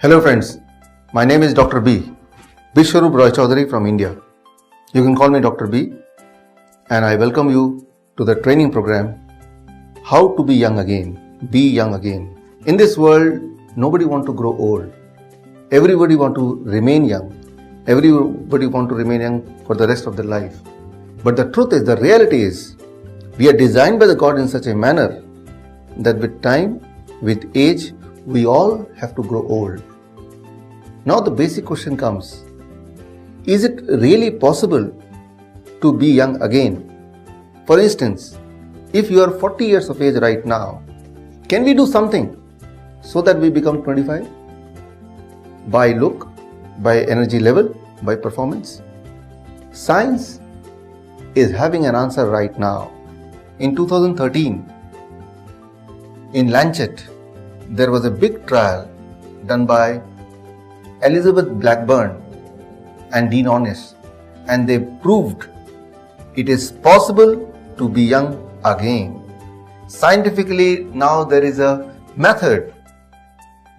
Hello friends, my name is Dr. B. Bishwarup Roy Chaudhary from India. You can call me Dr. B, and I welcome you to the training program How to be Young Again, Be Young Again. In this world, nobody wants to grow old. Everybody wants to remain young. Everybody wants to remain young for the rest of their life. But the truth is, the reality is, we are designed by the God in such a manner that with time, with age, we all have to grow old. Now the basic question comes, is it really possible to be young again? For instance, if you are 40 years of age right now, can we do something so that we become 25? By look, by energy level, by performance? Science is having an answer right now. In 2013, in Lancet, there was a big trial done by Elizabeth Blackburn and Dean Ornish, and they proved it is possible to be young again. Scientifically, now there is a method,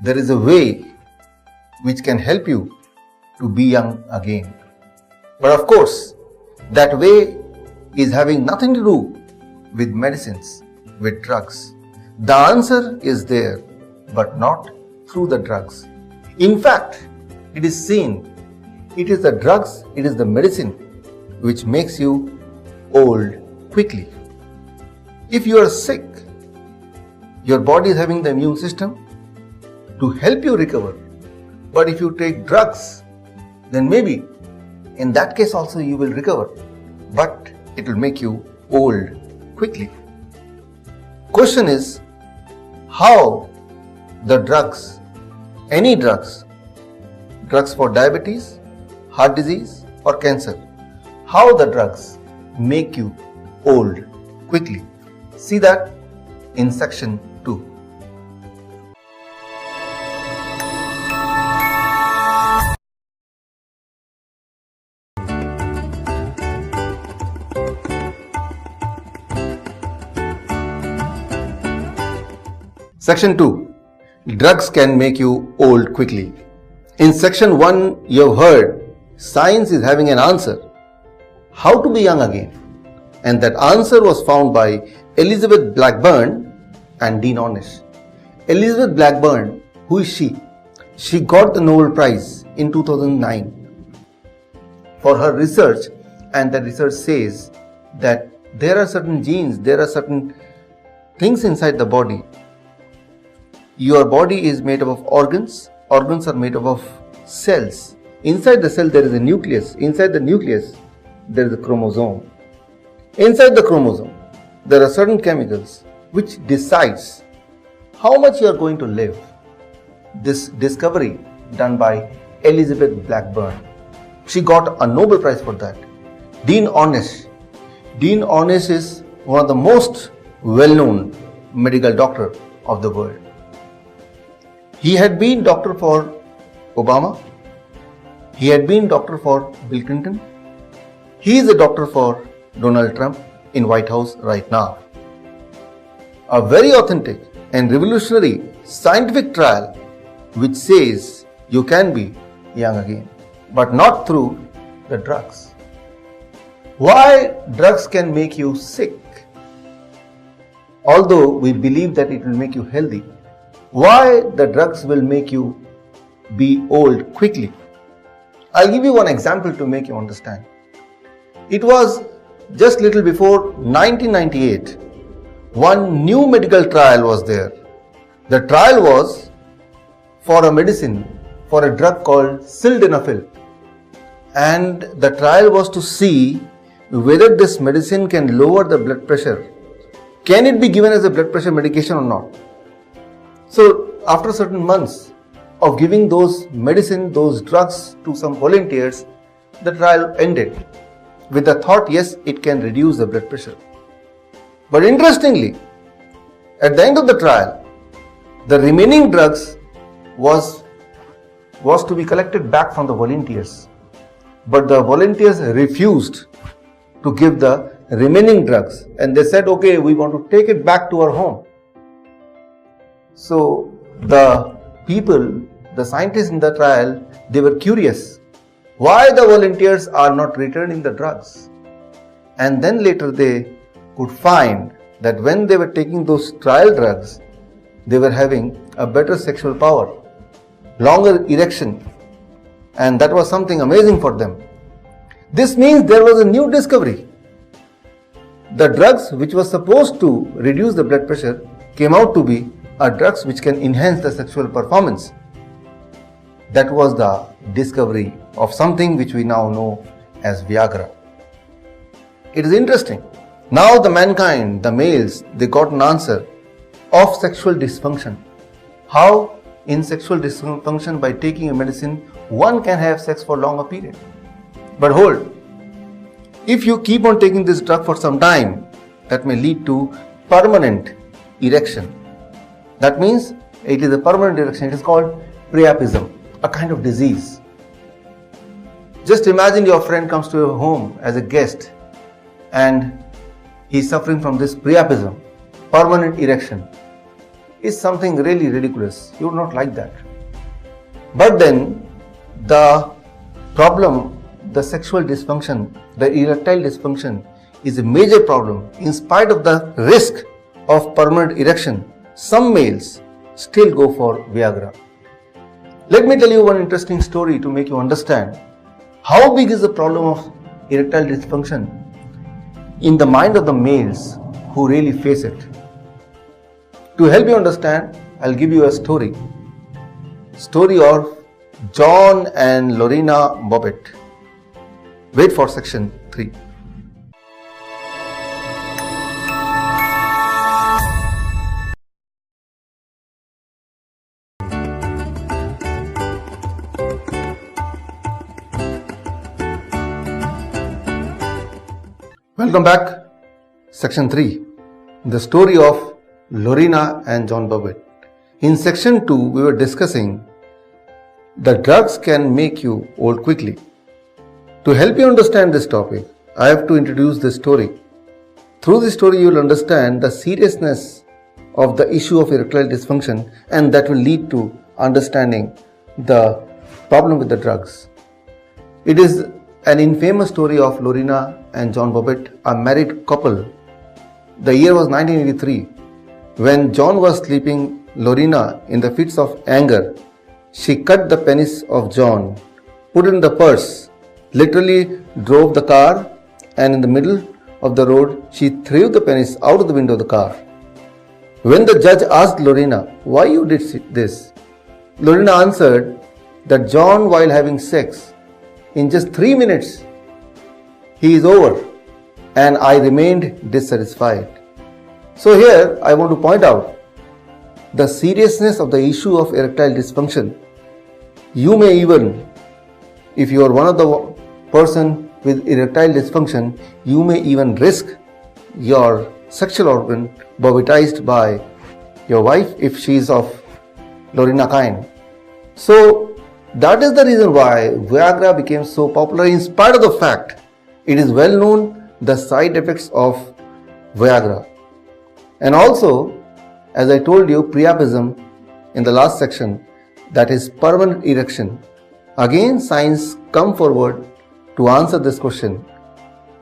there is a way which can help you to be young again. But of course, that way is having nothing to do with medicines, with drugs. The answer is there, but not through the drugs. In fact, it is seen, it is the drugs, it is the medicine which makes you old quickly. If you are sick, your body is having the immune system to help you recover. But if you take drugs, then maybe in that case also you will recover, but it will make you old quickly. Question is, how the drugs, any drugs for diabetes, heart disease or cancer, how the drugs make you old quickly. See that in section 2. Section 2. Drugs can make you old quickly. In section 1, you have heard science is having an answer. How to be young again? And that answer was found by Elizabeth Blackburn and Dean Ornish. Elizabeth Blackburn, who is she? She got the Nobel Prize in 2009 for her research, and the research says that there are certain genes, there are certain things inside the body. Your body is made up of organs. Organs are made up of cells. Inside the cell there is a nucleus. Inside the nucleus there is a chromosome. Inside the chromosome there are certain chemicals which decides how much you are going to live. This discovery done by Elizabeth Blackburn. She got a Nobel Prize for that. Dean Ornish. Dean Ornish is one of the most well-known medical doctors of the world. He had been doctor for Obama. He had been doctor for Bill Clinton. He is a doctor for Donald Trump in White House right now. A very authentic and revolutionary scientific trial which says you can be young again, but not through the drugs. Why drugs can make you sick? Although we believe that it will make you healthy, why the drugs will make you be old quickly? I'll give you one example to make you understand. It was just little before 1998. One new medical trial was there. The trial was for a medicine, for a drug called sildenafil. And the trial was to see whether this medicine can lower the blood pressure. Can it be given as a blood pressure medication or not? So after certain months of giving those medicine, those drugs to some volunteers, the trial ended with the thought, yes, it can reduce the blood pressure. But interestingly, at the end of the trial, the remaining drugs was to be collected back from the volunteers. But the volunteers refused to give the remaining drugs, and they said, okay, we want to take it back to our home. So the people the scientists in the trial, they were curious why the volunteers are not returning the drugs. And then later they could find that when they were taking those trial drugs, they were having a better sexual power, longer erection, and that was something amazing for them. This means there was a new discovery. The drugs which were supposed to reduce the blood pressure came out to be drugs which can enhance the sexual performance. That was the discovery of something which we now know as Viagra. It is interesting. Now the mankind, the males, they got an answer of sexual dysfunction. How in sexual dysfunction, by taking a medicine, one can have sex for a longer period. But hold, if you keep on taking this drug for some time, that may lead to permanent erection. That means it is a permanent erection. It is called priapism, a kind of disease. Just imagine your friend comes to your home as a guest and he is suffering from this priapism, permanent erection. Is something really ridiculous. You would not like that. But then the problem, the sexual dysfunction, the erectile dysfunction is a major problem. In spite of the risk of permanent erection, some males still go for Viagra. Let me tell you one interesting story to make you understand how big is the problem of erectile dysfunction in the mind of the males who really face it. To help you understand, I'll give you a story. Story of John and Loreena Bobbit. Wait for section 3. Welcome back. Section 3. The story of Loreena and John Bobbit. In section 2, we were discussing the drugs can make you old quickly. To help you understand this topic, I have to introduce this story. Through this story, you will understand the seriousness of the issue of erectile dysfunction, and that will lead to understanding the problem with the drugs. It is an infamous story of Loreena and John Bobbit, a married couple. The year was 1983. When John was sleeping, Loreena, in the fits of anger, she cut the penis of John, put it in the purse, literally drove the car, and in the middle of the road, she threw the penis out of the window of the car. When the judge asked Loreena, why you did this? Loreena answered that John, while having sex, in just 3 minutes, he is over, and I remained dissatisfied. So here, I want to point out the seriousness of the issue of erectile dysfunction. You may even, if you are one of the person with erectile dysfunction, you may even risk your sexual organ bobbitized by your wife if she is of Loreena kind. So that is the reason why Viagra became so popular, in spite of the fact it is well known the side effects of Viagra. And also, as I told you, priapism in the last section, that is permanent erection. Again, science come forward to answer this question.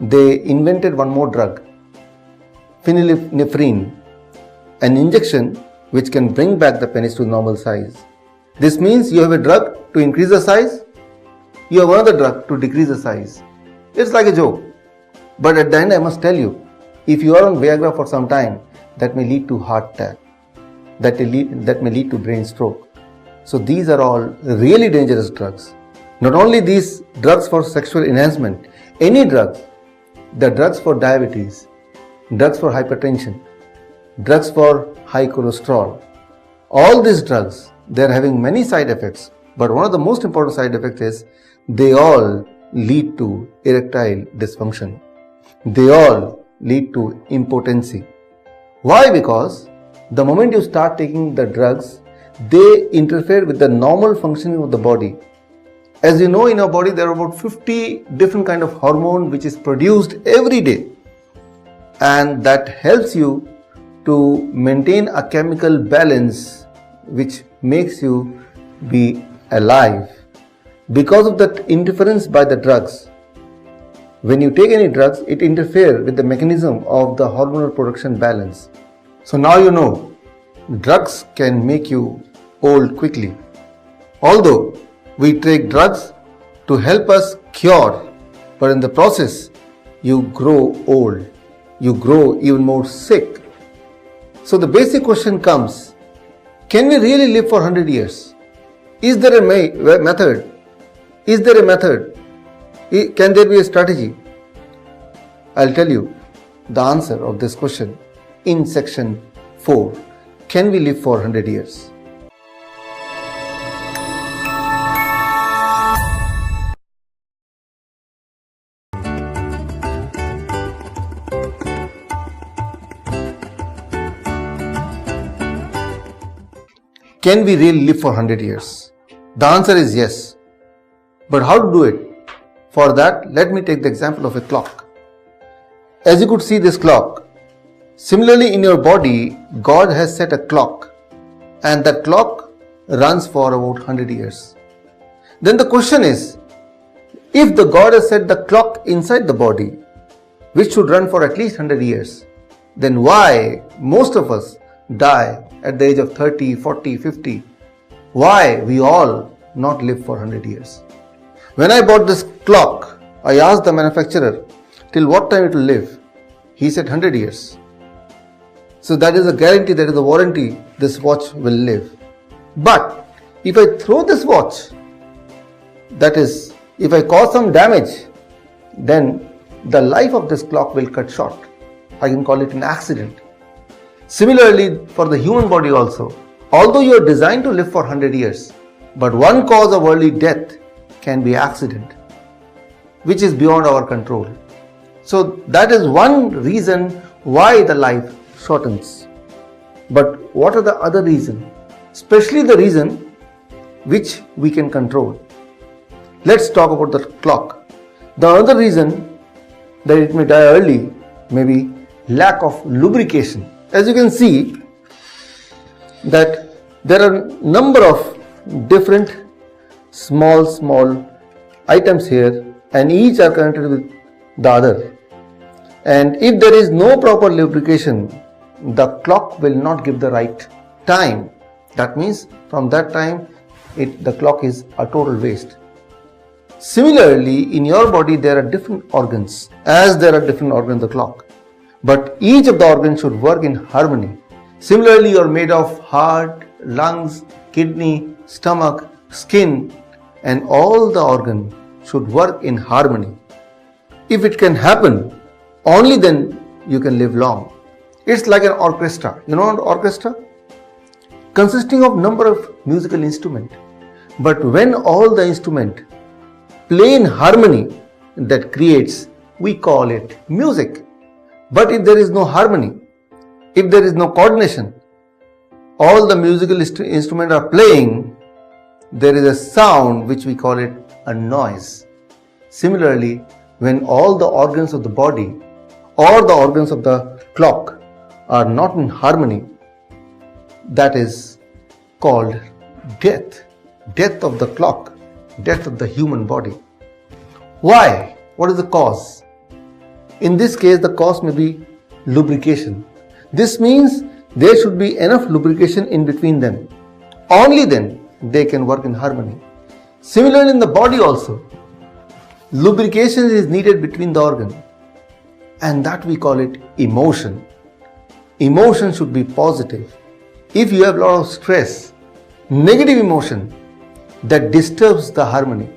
They invented one more drug, phenylephrine, an injection which can bring back the penis to normal size. This means you have a drug to increase the size, you have another drug to decrease the size. It's like a joke. But at the end, I must tell you, if you are on Viagra for some time, that may lead to heart attack, that may lead to brain stroke. So these are all really dangerous drugs. Not only these drugs for sexual enhancement, any drugs, the drugs for diabetes, drugs for hypertension, drugs for high cholesterol, all these drugs, they are having many side effects, but one of the most important side effects is they all lead to erectile dysfunction. They all lead to impotency. Why? Because the moment you start taking the drugs, they interfere with the normal functioning of the body. As you know, in our body there are about 50 different kind of hormone which is produced every day, and that helps you to maintain a chemical balance which makes you be alive. Because of that interference by the drugs, when you take any drugs, it interferes with the mechanism of the hormonal production balance. So now you know, drugs can make you old quickly. Although we take drugs to help us cure, but in the process, you grow old. You grow even more sick. So the basic question comes, can we really live for 100 years? Is there a method? Is there a method? Can there be a strategy? I'll tell you the answer of this question in section 4. Can we live for 100 years? Can we really live for 100 years? The answer is yes. But how to do it? For that, let me take the example of a clock. As you could see this clock, similarly in your body, God has set a clock, and that clock runs for about 100 years. Then the question is, if the God has set the clock inside the body, which should run for at least 100 years, then why most of us die at the age of 30, 40, 50? Why we all not live for 100 years? When I bought this clock, I asked the manufacturer, till what time it will live? He said 100 years. So that is a guarantee, that is a warranty, this watch will live. But if I throw this watch, that is, if I cause some damage, then the life of this clock will cut short. I can call it an accident. Similarly, for the human body also, although you are designed to live for 100 years, but one cause of early death can be accident, which is beyond our control. So that is one reason why the life shortens. But what are the other reasons? Especially the reason which we can control. Let's talk about the clock. The other reason that it may die early may be lack of lubrication. As you can see that there are a number of different small items here, and each are connected with the other. And if there is no proper lubrication, the clock will not give the right time. That means from that time, the clock is a total waste. Similarly, in your body there are different organs, as there are different organs in the clock. But each of the organs should work in harmony. Similarly, you are made of heart, lungs, kidney, stomach, skin, and all the organs should work in harmony. If it can happen, only then you can live long. It's like an orchestra. You know an orchestra? Consisting of number of musical instruments. But when all the instruments play in harmony, that creates, we call it music. But if there is no harmony, if there is no coordination, all the musical instruments are playing, there is a sound which we call it a noise. Similarly, when all the organs of the body or the organs of the clock are not in harmony, that is called death. Death of the clock, death of the human body. Why? What is the cause? In this case, the cause may be lubrication. This means there should be enough lubrication in between them. Only then they can work in harmony. Similarly, in the body also, lubrication is needed between the organs, and that we call it emotion. Emotion should be positive. If you have a lot of stress, negative emotion, that disturbs the harmony.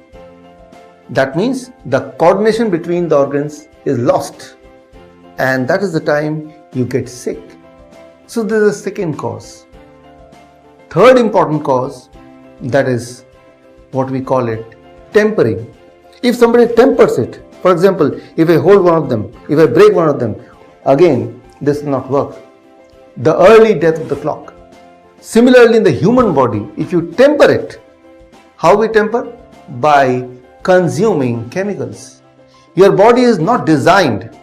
That means the coordination between the organs is lost, and that is the time you get sick. So this is the second cause. Third important cause, that is what we call it tempering. If somebody tempers it, for example, if I hold one of them, if I break one of them, again this will not work. The early death of the clock. Similarly, in the human body, if you temper it, how we temper? By consuming chemicals. Your body is not designed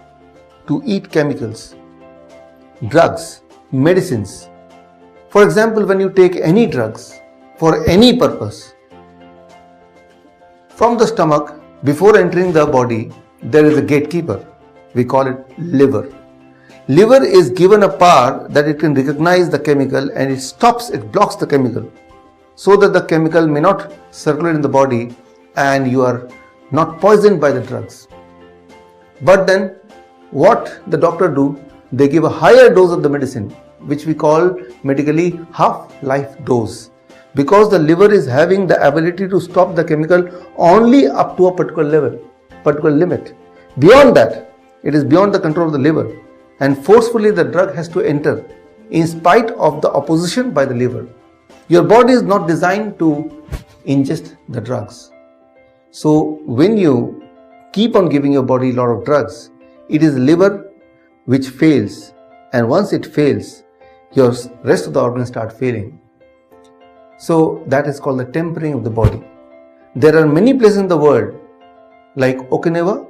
to eat chemicals, drugs, medicines. For example, when you take any drugs, for any purpose. From the stomach, before entering the body, there is a gatekeeper. We call it liver. Liver is given a power that it can recognize the chemical and it blocks the chemical so that the chemical may not circulate in the body and you are not poisoned by the drugs. But then what the doctor do? They give a higher dose of the medicine, which we call medically half-life dose, because the liver is having the ability to stop the chemical only up to a particular level, particular limit. Beyond that, it is beyond the control of the liver, and forcefully the drug has to enter in spite of the opposition by the liver. Your body is not designed to ingest the drugs. So when you keep on giving your body a lot of drugs, it is the liver which fails, and once it fails, your rest of the organs start failing. So that is called the tempering of the body. There are many places in the world like Okinawa,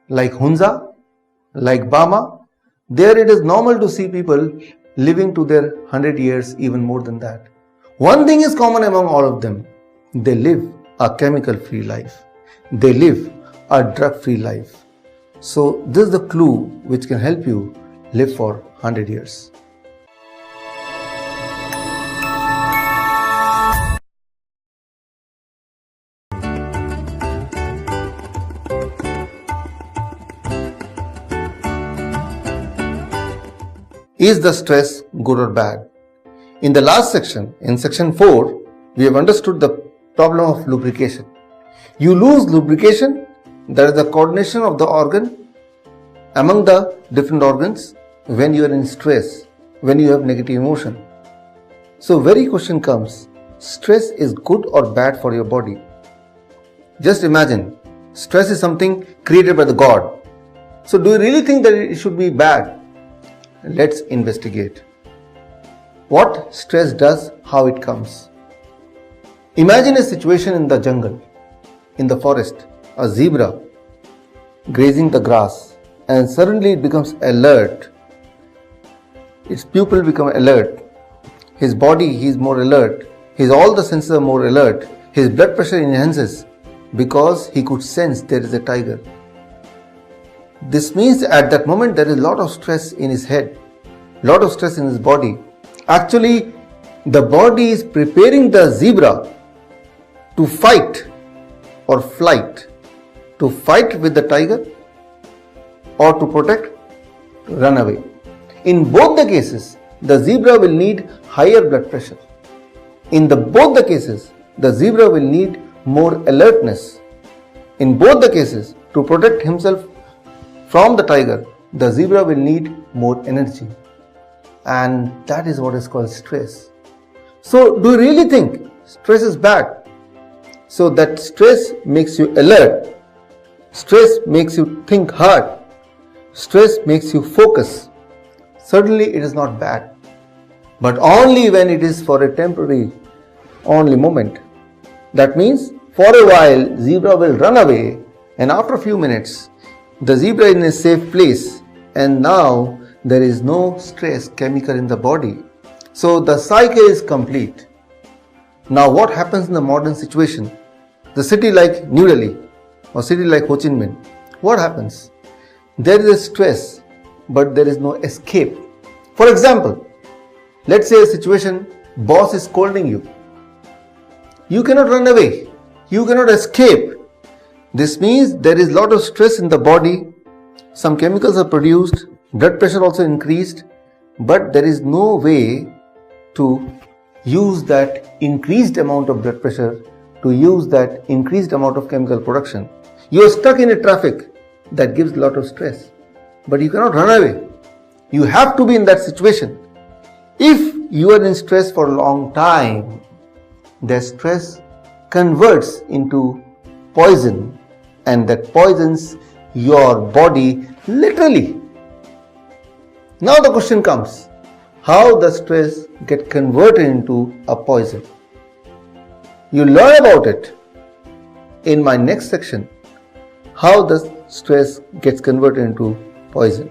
like Hunza, like Bama. There it is normal to see people living to their 100 years, even more than that. One thing is common among all of them. They live a chemical-free life. They live a drug-free life. So this is the clue which can help you live for 100 years. Is the stress good or bad? In the last section, in section 4, we have understood the problem of lubrication. You lose lubrication, that is the coordination of the organ among the different organs when you are in stress, when you have negative emotion. So very question comes, stress is good or bad for your body? Just imagine, stress is something created by the God. So do you really think that it should be bad? Let's investigate. What stress does, how it comes. Imagine a situation in the jungle, in the forest, a zebra grazing the grass, and suddenly it becomes alert. Its pupil become alert. His body, he is more alert. All the senses are more alert. His blood pressure enhances because he could sense there is a tiger. This means at that moment there is a lot of stress in his head, lot of stress in his body. Actually, the body is preparing the zebra to fight or flight, to fight with the tiger or to protect, to run away. In both the cases, the zebra will need higher blood pressure. In both the cases, the zebra will need more alertness. In both the cases, to protect himself from the tiger, the zebra will need more energy. And that is what is called stress. So, do you really think stress is bad? So that stress makes you alert. Stress makes you think hard. Stress makes you focus. Certainly it is not bad. But only when it is for a temporary only moment. That means for a while zebra will run away, and after a few minutes the zebra is in a safe place, and now there is no stress chemical in the body. So the cycle is complete. Now what happens in the modern situation? The city like New Delhi or city like Ho Chi Minh, what happens? There is a stress, but there is no escape. For example, let's say a situation, boss is scolding you. You cannot run away. You cannot escape. This means there is a lot of stress in the body. Some chemicals are produced, blood pressure also increased, but there is no way to use that increased amount of blood pressure, to use that increased amount of chemical production. You are stuck in a traffic that gives a lot of stress, but you cannot run away. You have to be in that situation. If you are in stress for a long time, the stress converts into poison, and that poisons your body literally. Now the question comes, how does stress get converted into a poison? You learn about it in my next section, how does stress gets converted into poison.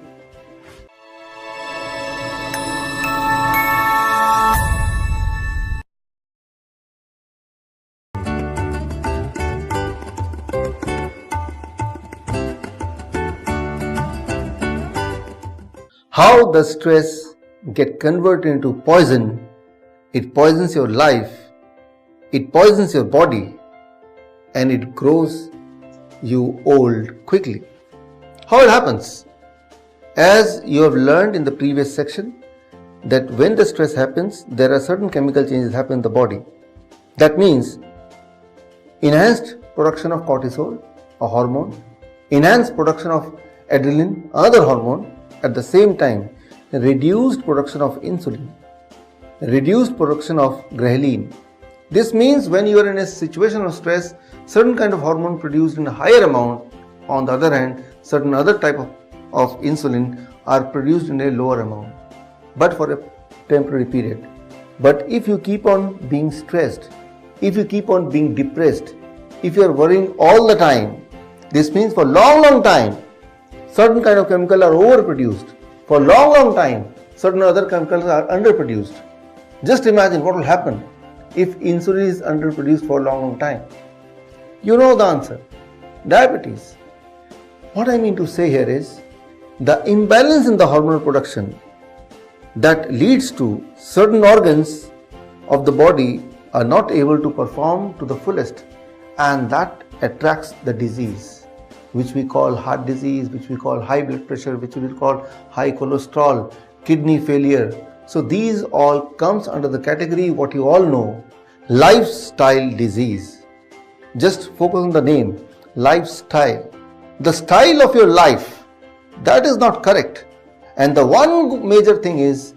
how the stress get converted into poison. It poisons your life, it poisons your body, and it grows you old quickly. How it happens? As you have learned in the previous section, that when the stress happens, there are certain chemical changes happen in the body. That means enhanced production of cortisol, a hormone, enhanced production of adrenaline, another hormone, at the same time reduced production of insulin, reduced production of ghrelin. This means when you are in a situation of stress, certain kind of hormone produced in a higher amount. On the other hand, certain other type of insulin are produced in a lower amount, but for a temporary period. But if you keep on being stressed, if you keep on being depressed, if you are worrying all the time, this means for long time, certain kind of chemicals are overproduced. For long time, certain other chemicals are underproduced. Just imagine what will happen if insulin is underproduced for a long time. You know the answer. Diabetes. What I mean to say here is, the imbalance in the hormonal production that leads to certain organs of the body are not able to perform to the fullest, and that attracts the disease, which we call heart disease, which we call high blood pressure, which we call high cholesterol, kidney failure. So these all comes under the category what you all know, lifestyle disease. Just focus on the name, lifestyle. The style of your life, that is not correct. And the one major thing is,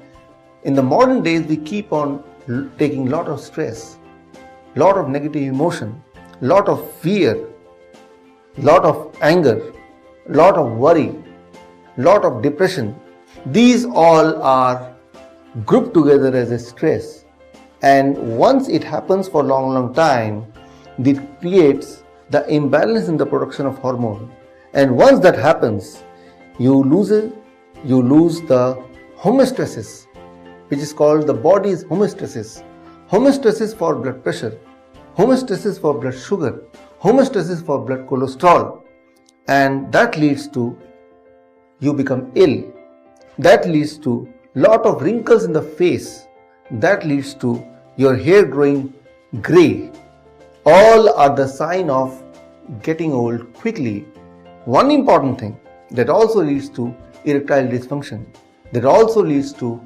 in the modern days we keep on taking lot of stress, lot of negative emotion, lot of fear, lot of anger, lot of worry, lot of depression. These all are grouped together as a stress, and once it happens for long time, it creates the imbalance in the production of hormone, and once that happens, you lose the homeostasis, which is called the body's homeostasis. Homeostasis for blood pressure, homeostasis for blood sugar, homeostasis for blood cholesterol, and that leads to you become ill. That leads to lot of wrinkles in the face. That leads to your hair growing grey. All are the sign of getting old quickly. One important thing that also leads to erectile dysfunction, that also leads to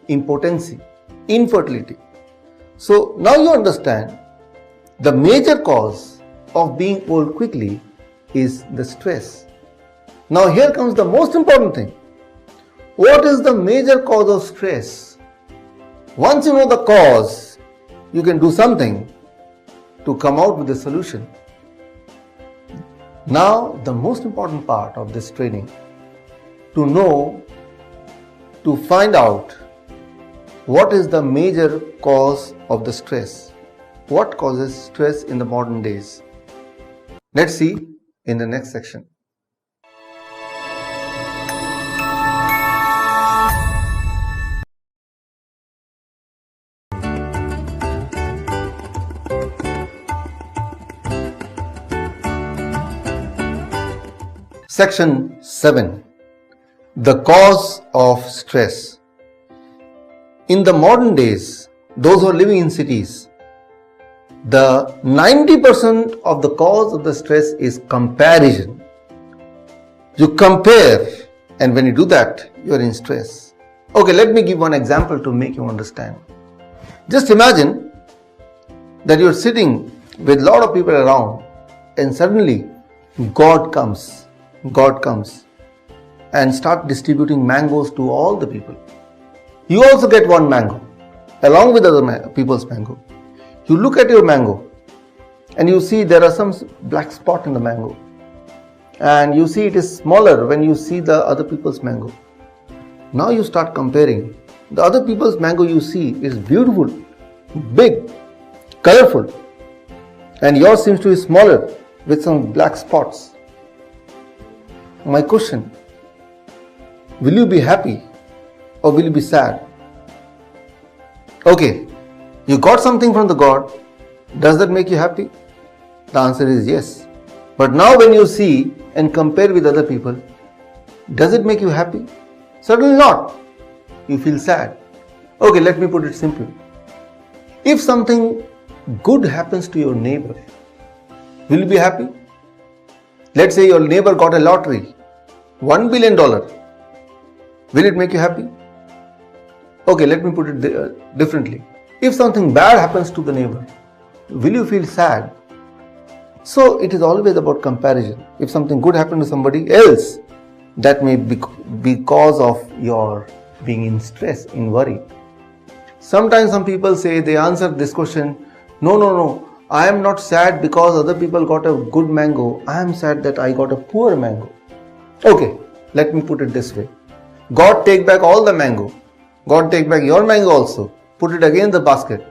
impotency, infertility. So now you understand the major cause of being old quickly is the stress. Now here comes the most important thing. What is the major cause of stress? Once you know the cause, you can do something to come out with a solution. Now the most important part of this training, to find out what is the major cause of the stress. What causes stress in the modern days? Let's see in the next section. Section 7. The cause of stress. In the modern days, those who are living in cities, the 90% of the cause of the stress is comparison. You compare, and when you do that, you are in stress. Okay, let me give one example to make you understand. Just imagine that you are sitting with a lot of people around, and suddenly God comes and start distributing mangoes to all the people. You also get one mango along with other people's mango. You look at your mango and you see there are some black spot in the mango, and you see it is smaller when you see the other people's mango. Now you start comparing. The other people's mango you see is beautiful, big, colorful, and yours seems to be smaller with some black spots. My question, will you be happy or will you be sad? Okay, you got something from the God. Does that make you happy? The answer is yes. But now when you see and compare with other people, does it make you happy? Certainly not. You feel sad. Okay, let me put it simply. If something good happens to your neighbor, will you be happy? Let's say your neighbor got a lottery, $1 billion. Will it make you happy? Okay, let me put it differently. If something bad happens to the neighbor, will you feel sad? So it is always about comparison. If something good happened to somebody else, that may be because of your being in stress, in worry. Sometimes some people say, they answer this question, no, I am not sad because other people got a good mango. I am sad that I got a poor mango. Okay, let me put it this way. God take back all the mango. God take back your mango also. Put it again in the basket.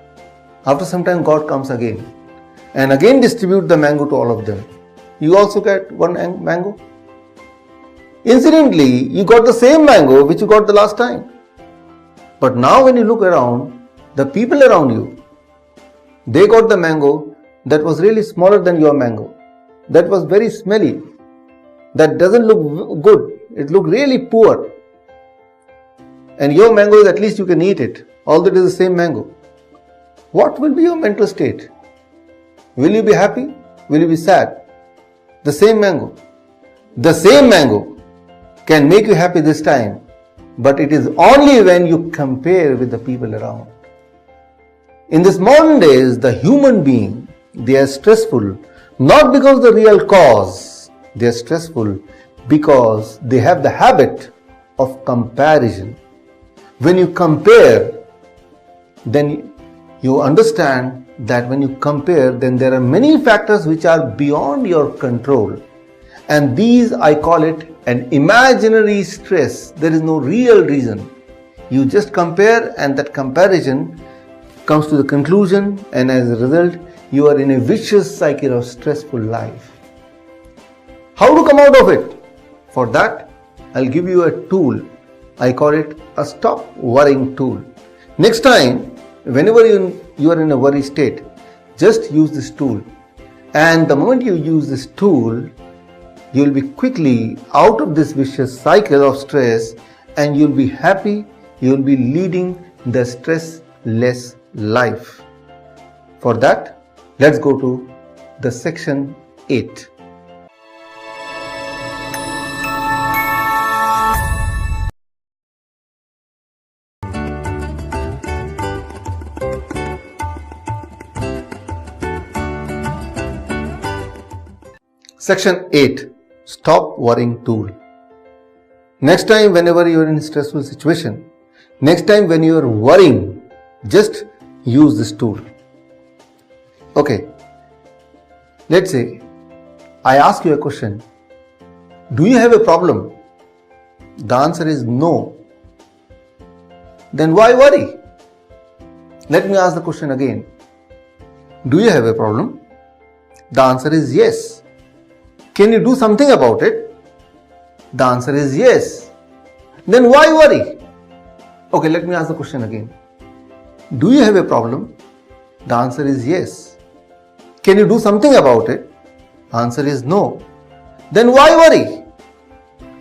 After some time God comes again and again distribute the mango to all of them. You also get one mango. Incidentally, you got the same mango which you got the last time. But now when you look around, the people around you, they got the mango that was really smaller than your mango. That was very smelly. That doesn't look good. It looked really poor. And your mango is, at least you can eat it, although it is the same mango. What will be your mental state? Will you be happy? Will you be sad? The same mango. The same mango can make you happy this time, but it is only when you compare with the people around. In this modern days, the human being, they are stressful not because of the real cause. They are stressful because they have the habit of comparison. When you compare, then you understand that when you compare, then there are many factors which are beyond your control. And these, I call it an imaginary stress. There is no real reason. You just compare, and that comparison comes to the conclusion, and as a result, you are in a vicious cycle of stressful life. How to come out of it? For that, I'll give you a tool. I call it a stop worrying tool. Next time, whenever you are in a worry state, just use this tool. And the moment you use this tool, you will be quickly out of this vicious cycle of stress, and you will be happy. You will be leading the stressless life. For that, let's go to the section 8. Section 8. Stop worrying tool. Next time whenever you are in a stressful situation, next time when you are worrying, just use this tool. Okay, let's say I ask you a question. Do you have a problem? The answer is no. Then why worry? Let me ask the question again. Do you have a problem? The answer is yes. Can you do something about it? The answer is yes. Then why worry? Okay, let me ask the question again. Do you have a problem? The answer is yes. Can you do something about it? Answer is no. Then why worry?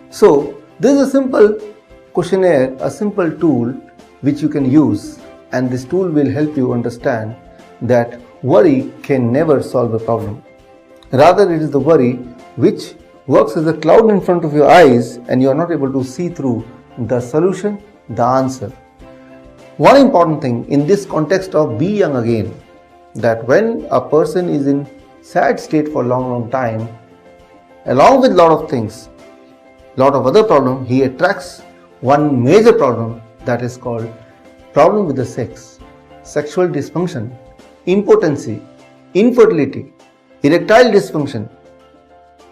So, this is a simple questionnaire, a simple tool which you can use, and this tool will help you understand that worry can never solve a problem. Rather, it is the worry which works as a cloud in front of your eyes, and you are not able to see through the solution, the answer. One important thing in this context of be young again, that when a person is in sad state for a long time, along with lot of things, lot of other problems, he attracts one major problem that is called problem with the sex, sexual dysfunction, impotency, infertility, erectile dysfunction,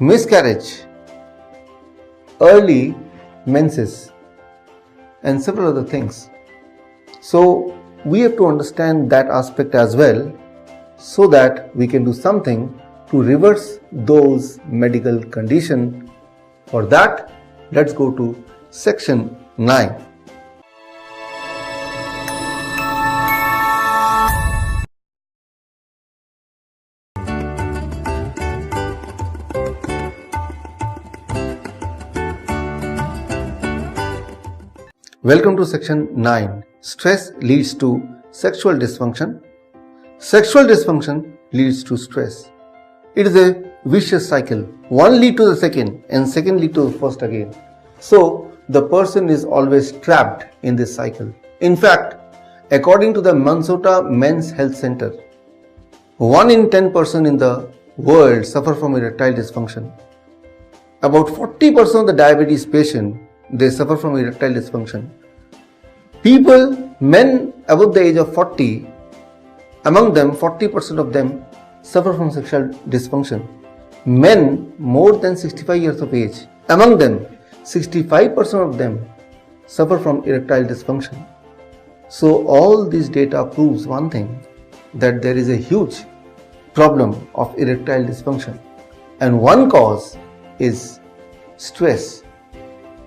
miscarriage, early menses, and several other things. So we have to understand that aspect as well, so that we can do something to reverse those medical conditions. For that, let's go to section 9. Welcome to section 9. Stress leads to sexual dysfunction. Sexual dysfunction leads to stress. It is a vicious cycle. One lead to the second and second lead to the first again. So the person is always trapped in this cycle. In fact, according to the Minnesota Men's Health Center, 1 in 10 person in the world suffer from erectile dysfunction. About 40% of the diabetes patient, they suffer from erectile dysfunction. People, men above the age of 40, among them 40% of them suffer from sexual dysfunction. Men more than 65 years of age, among them 65% of them suffer from erectile dysfunction. So all this data proves one thing, that there is a huge problem of erectile dysfunction, and one cause is stress.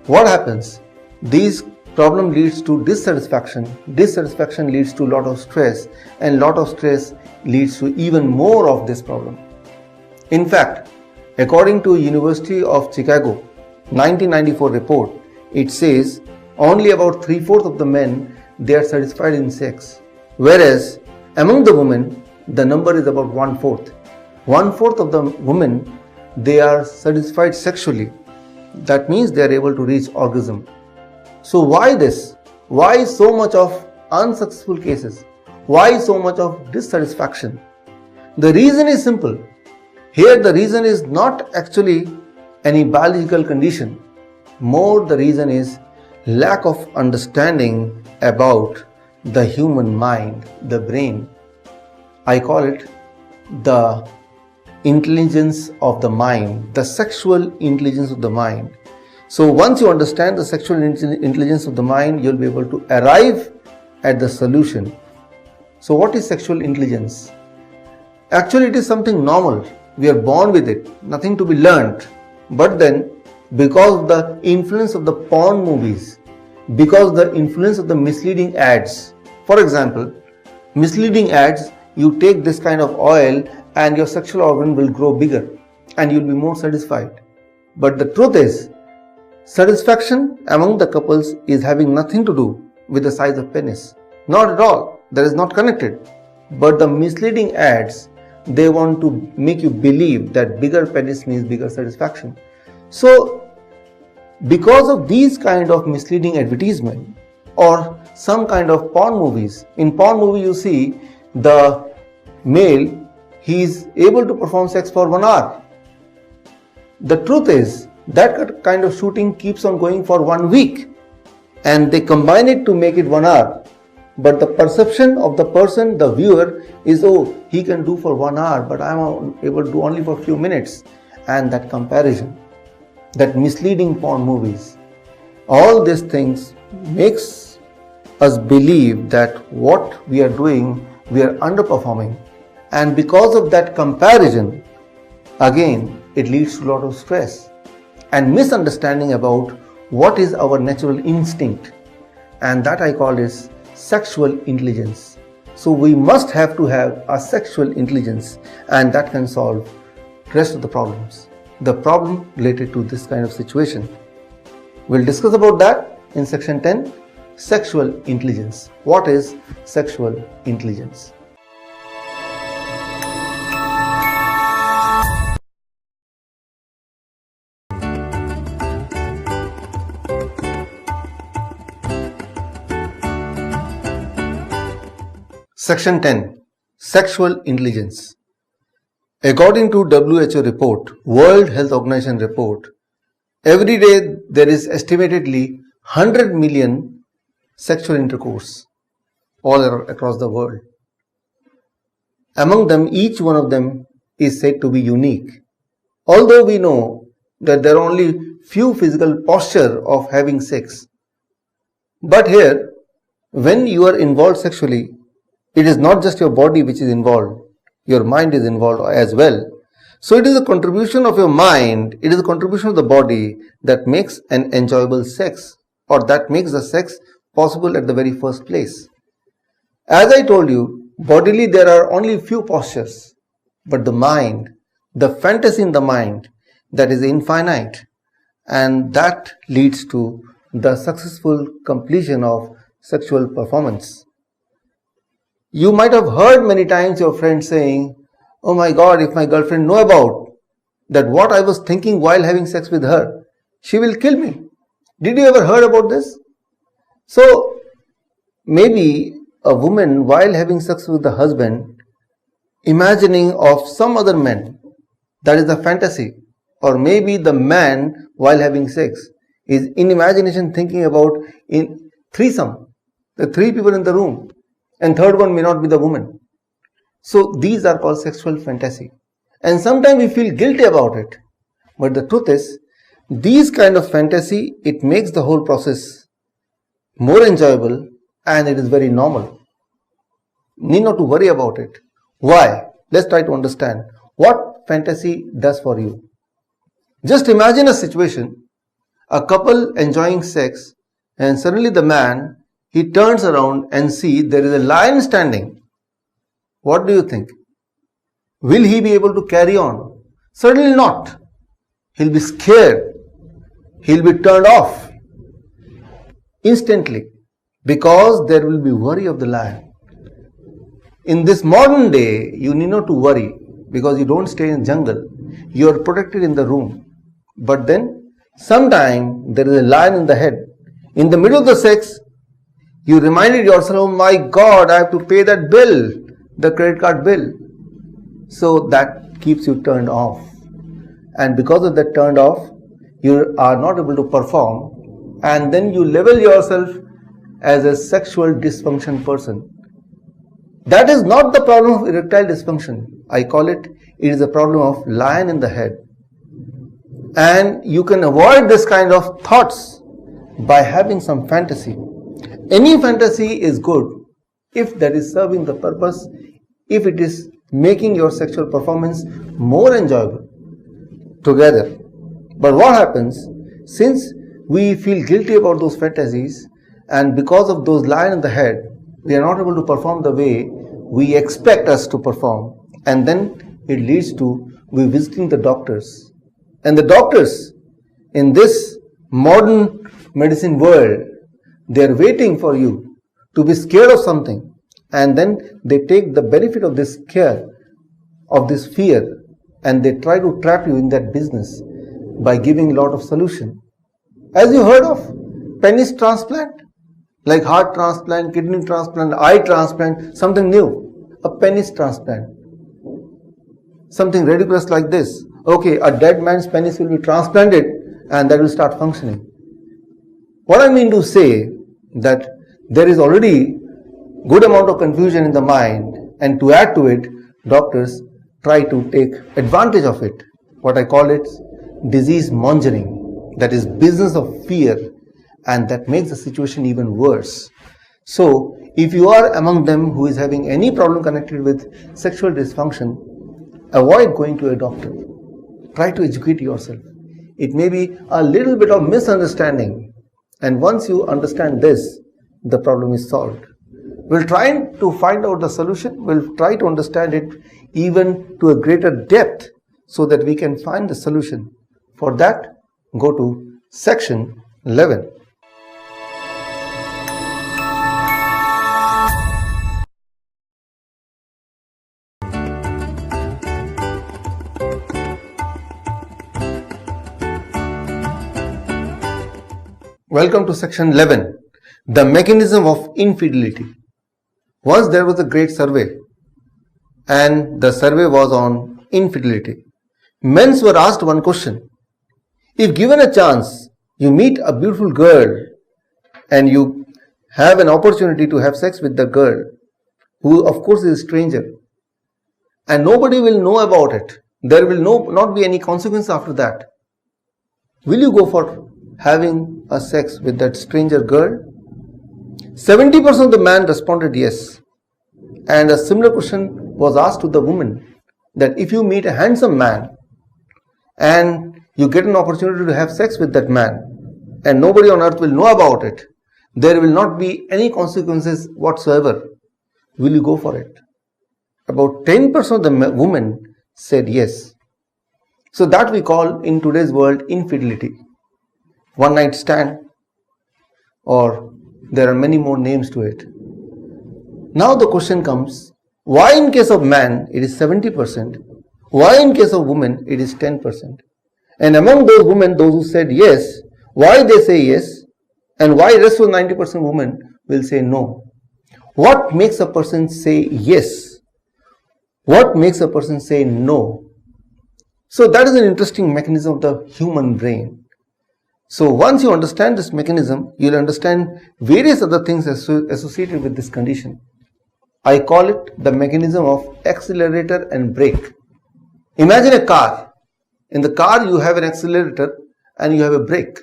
What happens? These problem leads to dissatisfaction. Dissatisfaction leads to lot of stress, and lot of stress leads to even more of this problem. In fact, according to University of Chicago 1994 report, it says only about 3/4 of the men they are satisfied in sex, whereas among the women the number is about 1/4. 1/4 of the women they are satisfied sexually. That means they are able to reach orgasm. So why this? Why so much of unsuccessful cases? Why so much of dissatisfaction? The reason is simple. Here the reason is not actually any biological condition. More the reason is lack of understanding about the human mind, the brain. I call it the intelligence of the mind, the sexual intelligence of the mind. So once you understand the sexual intelligence of the mind, you'll be able to arrive at the solution. So what is sexual intelligence? Actually, it is something normal. We are born with it, nothing to be learnt. But then, because of the influence of the porn movies, because of the influence of the misleading ads, for example, misleading ads, you take this kind of oil and your sexual organ will grow bigger and you'll be more satisfied. But the truth is, satisfaction among the couples is having nothing to do with the size of penis. Not at all. That is not connected. But the misleading ads, they want to make you believe that bigger penis means bigger satisfaction. So, because of these kind of misleading advertisement or some kind of porn movies, in porn movie you see the male, he is able to perform sex for 1 hour. The truth is, that kind of shooting keeps on going for 1 week and they combine it to make it 1 hour. But the perception of the person, the viewer, is, oh, he can do for 1 hour, but I am able to do only for a few minutes. And that comparison, that misleading porn movies, all these things makes us believe that what we are doing, we are underperforming. And because of that comparison, again, it leads to a lot of stress and misunderstanding about what is our natural instinct, and that I call is sexual intelligence. So we must have to have a sexual intelligence, and that can solve rest of the problems, the problem related to this kind of situation. We'll discuss about that in section 10, sexual intelligence. What is sexual intelligence? Section 10. Sexual intelligence. According to WHO report, World Health Organization report, every day there is estimatedly 100 million sexual intercourse all across the world. Among them, each one of them is said to be unique. Although we know that there are only few physical posture of having sex. But here, when you are involved sexually, it is not just your body which is involved, your mind is involved as well. So it is a contribution of your mind, it is a contribution of the body that makes an enjoyable sex, or that makes the sex possible at the very first place. As I told you, bodily there are only few postures, but the mind, the fantasy in the mind, that is infinite, and that leads to the successful completion of sexual performance. You might have heard many times your friends saying, "Oh my God, if my girlfriend know about that what I was thinking while having sex with her, she will kill me." Did you ever heard about this? So maybe a woman while having sex with the husband, imagining of some other man, that is a fantasy. Or maybe the man while having sex is in imagination thinking about in threesome, the three people in the room, and third one may not be the woman. So these are called sexual fantasy. And sometimes we feel guilty about it. But the truth is, these kind of fantasy, it makes the whole process more enjoyable and it is very normal. Need not to worry about it. Why? Let's try to understand what fantasy does for you. Just imagine a situation, a couple enjoying sex, and suddenly the man, he turns around and see there is a lion standing. What do you think? Will he be able to carry on? Certainly not. He'll be scared. He'll be turned off instantly because there will be worry of the lion. In this modern day, you need not to worry because you don't stay in the jungle. You are protected in the room. But then, sometime there is a lion in the head. In the middle of the sex, you reminded yourself, "Oh my God, I have to pay that bill, the credit card bill." So that keeps you turned off. And because of that turned off, you are not able to perform. And then you label yourself as a sexual dysfunction person. That is not the problem of erectile dysfunction. I call it is a problem of lion in the head. And you can avoid this kind of thoughts by having some fantasy. Any fantasy is good if that is serving the purpose, if it is making your sexual performance more enjoyable together. But what happens, since we feel guilty about those fantasies and because of those lion in the head, we are not able to perform the way we expect us to perform, and then it leads to we visiting the doctors. And the doctors in this modern medicine world, they are waiting for you to be scared of something, and then they take the benefit of this scare, of this fear, and they try to trap you in that business by giving a lot of solution. As you heard of penis transplant, like heart transplant, kidney transplant, eye transplant, something new, a penis transplant. Something ridiculous like this. Okay, a dead man's penis will be transplanted and that will start functioning. What I mean to say that there is already good amount of confusion in the mind, and to add to it, doctors try to take advantage of it. What I call it disease mongering, that is business of fear, and that makes the situation even worse. So if you are among them who is having any problem connected with sexual dysfunction, avoid going to a doctor. Try to educate yourself. It may be a little bit of misunderstanding, and once you understand this, the problem is solved. We'll try to find out the solution. We'll try to understand it even to a greater depth so that we can find the solution. For that, go to section 11. Welcome to section 11, the mechanism of infidelity. Once there was a great survey, and the survey was on infidelity. Men were asked one question: if given a chance, you meet a beautiful girl and you have an opportunity to have sex with the girl, who of course is a stranger, and nobody will know about it, there will not be any consequence after that, will you go for having a sex with that stranger girl? 70% of the men responded yes. And a similar question was asked to the woman, that if you meet a handsome man and you get an opportunity to have sex with that man and nobody on earth will know about it, there will not be any consequences whatsoever, will you go for it? About 10% of the women said yes. So that we call in today's world infidelity. One night stand, or there are many more names to it. Now the question comes, why in case of man it is 70%, why in case of women it is 10%? And among those women, those who said yes, why they say yes, and why rest of 90% women will say no? What makes a person say yes? What makes a person say no? So that is an interesting mechanism of the human brain. So once you understand this mechanism, you will understand various other things associated with this condition. I call it the mechanism of accelerator and brake. Imagine a car. In the car you have an accelerator and you have a brake.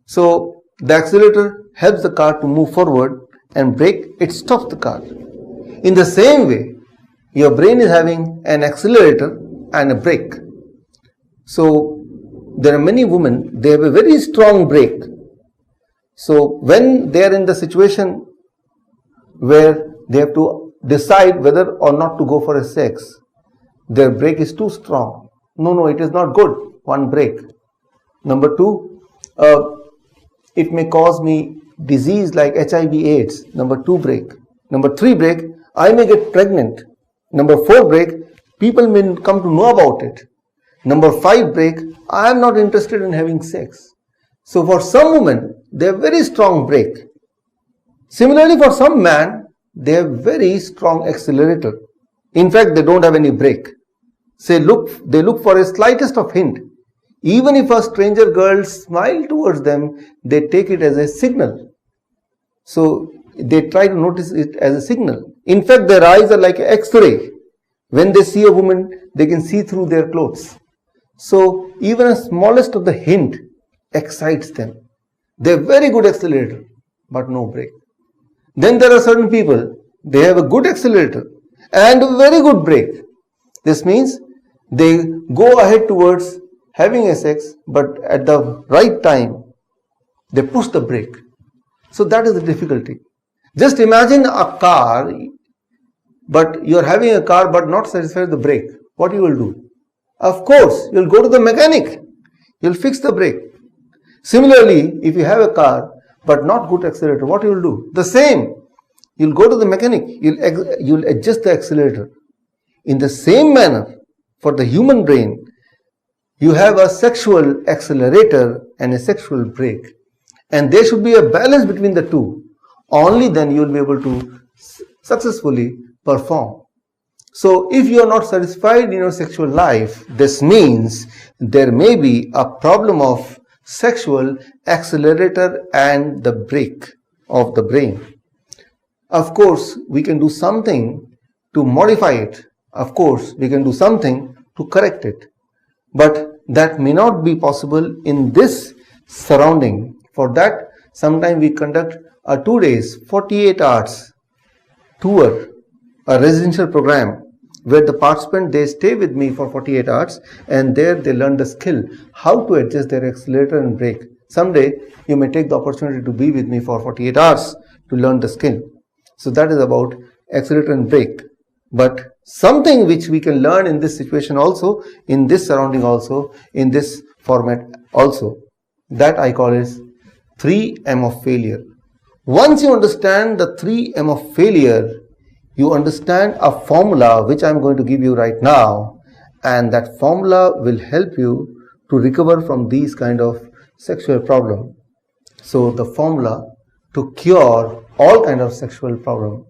So the accelerator helps the car to move forward, and brake, it stops the car. In the same way, your brain is having an accelerator and a brake. So there are many women, they have a very strong brake. So when they are in the situation where they have to decide whether or not to go for a sex, their brake is too strong. No, it is not good. One brake. Number two, it may cause me disease like HIV/AIDS. Number 2 brake. Number 3 brake, I may get pregnant. Number 4 brake, people may come to know about it. Number 5 brake, I am not interested in having sex. So for some women, they have very strong brake. Similarly, for some man, they have very strong accelerator. In fact, they don't have any brake. They look for a slightest of hint. Even if a stranger girl smiles towards them, they take it as a signal. So they try to notice it as a signal. In fact, their eyes are like an X-ray. When they see a woman, they can see through their clothes. So even a smallest of the hint excites them. They have very good accelerator, but no brake. Then there are certain people, they have a good accelerator and a very good brake. This means they go ahead towards having a sex, but at the right time, they push the brake. So that is the difficulty. Just imagine a car, but you are having a car but not satisfied with the brake. What you will do? Of course, you will go to the mechanic. You will fix the brake. Similarly, if you have a car but not good accelerator, what you will do? The same. You will go to the mechanic. You will adjust the accelerator. In the same manner, for the human brain, you have a sexual accelerator and a sexual brake. And there should be a balance between the two. Only then you will be able to successfully perform. So if you are not satisfied in your sexual life, this means there may be a problem of sexual accelerator and the brake of the brain. Of course, we can do something to modify it. Of course, we can do something to correct it. But that may not be possible in this surrounding. For that, sometime we conduct a 2 days, 48 hours tour, a residential program where the participant, they stay with me for 48 hours and there they learn the skill how to adjust their accelerator and brake. Someday you may take the opportunity to be with me for 48 hours to learn the skill. So that is about accelerator and brake. But something which we can learn in this situation also, in this surrounding also, in this format also, that I call is 3M of failure. Once you understand the 3M of failure, you understand a formula which I am going to give you right now, and that formula will help you to recover from these kind of sexual problem. So the formula to cure all kind of sexual problem,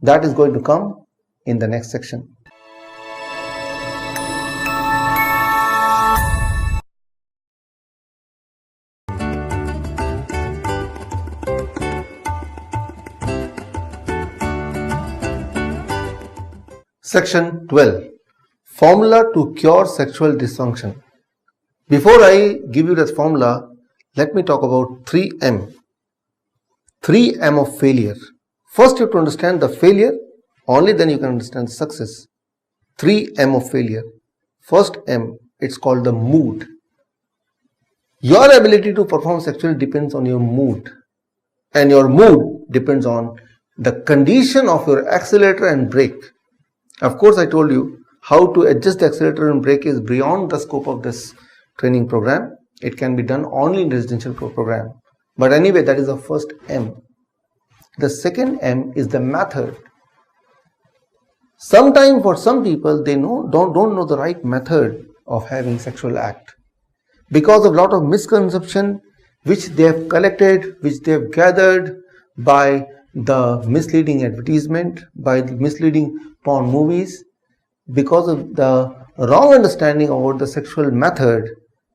that is going to come in the next section. Section 12. Formula to cure sexual dysfunction. Before I give you that formula, let me talk about 3M. 3M of failure. First you have to understand the failure, only then you can understand the success. 3M of failure. First M, it's called the mood. Your ability to perform sexually depends on your mood. And your mood depends on the condition of your accelerator and brake. Of course, I told you how to adjust the accelerator and brake is beyond the scope of this training program. It can be done only in residential program. But anyway, that is the first M. The second M is the method. Sometimes for some people, they don't know the right method of having sexual act. Because of a lot of misconception which they have collected, which they have gathered by the misleading advertisement, by the misleading porn movies, because of the wrong understanding about the sexual method,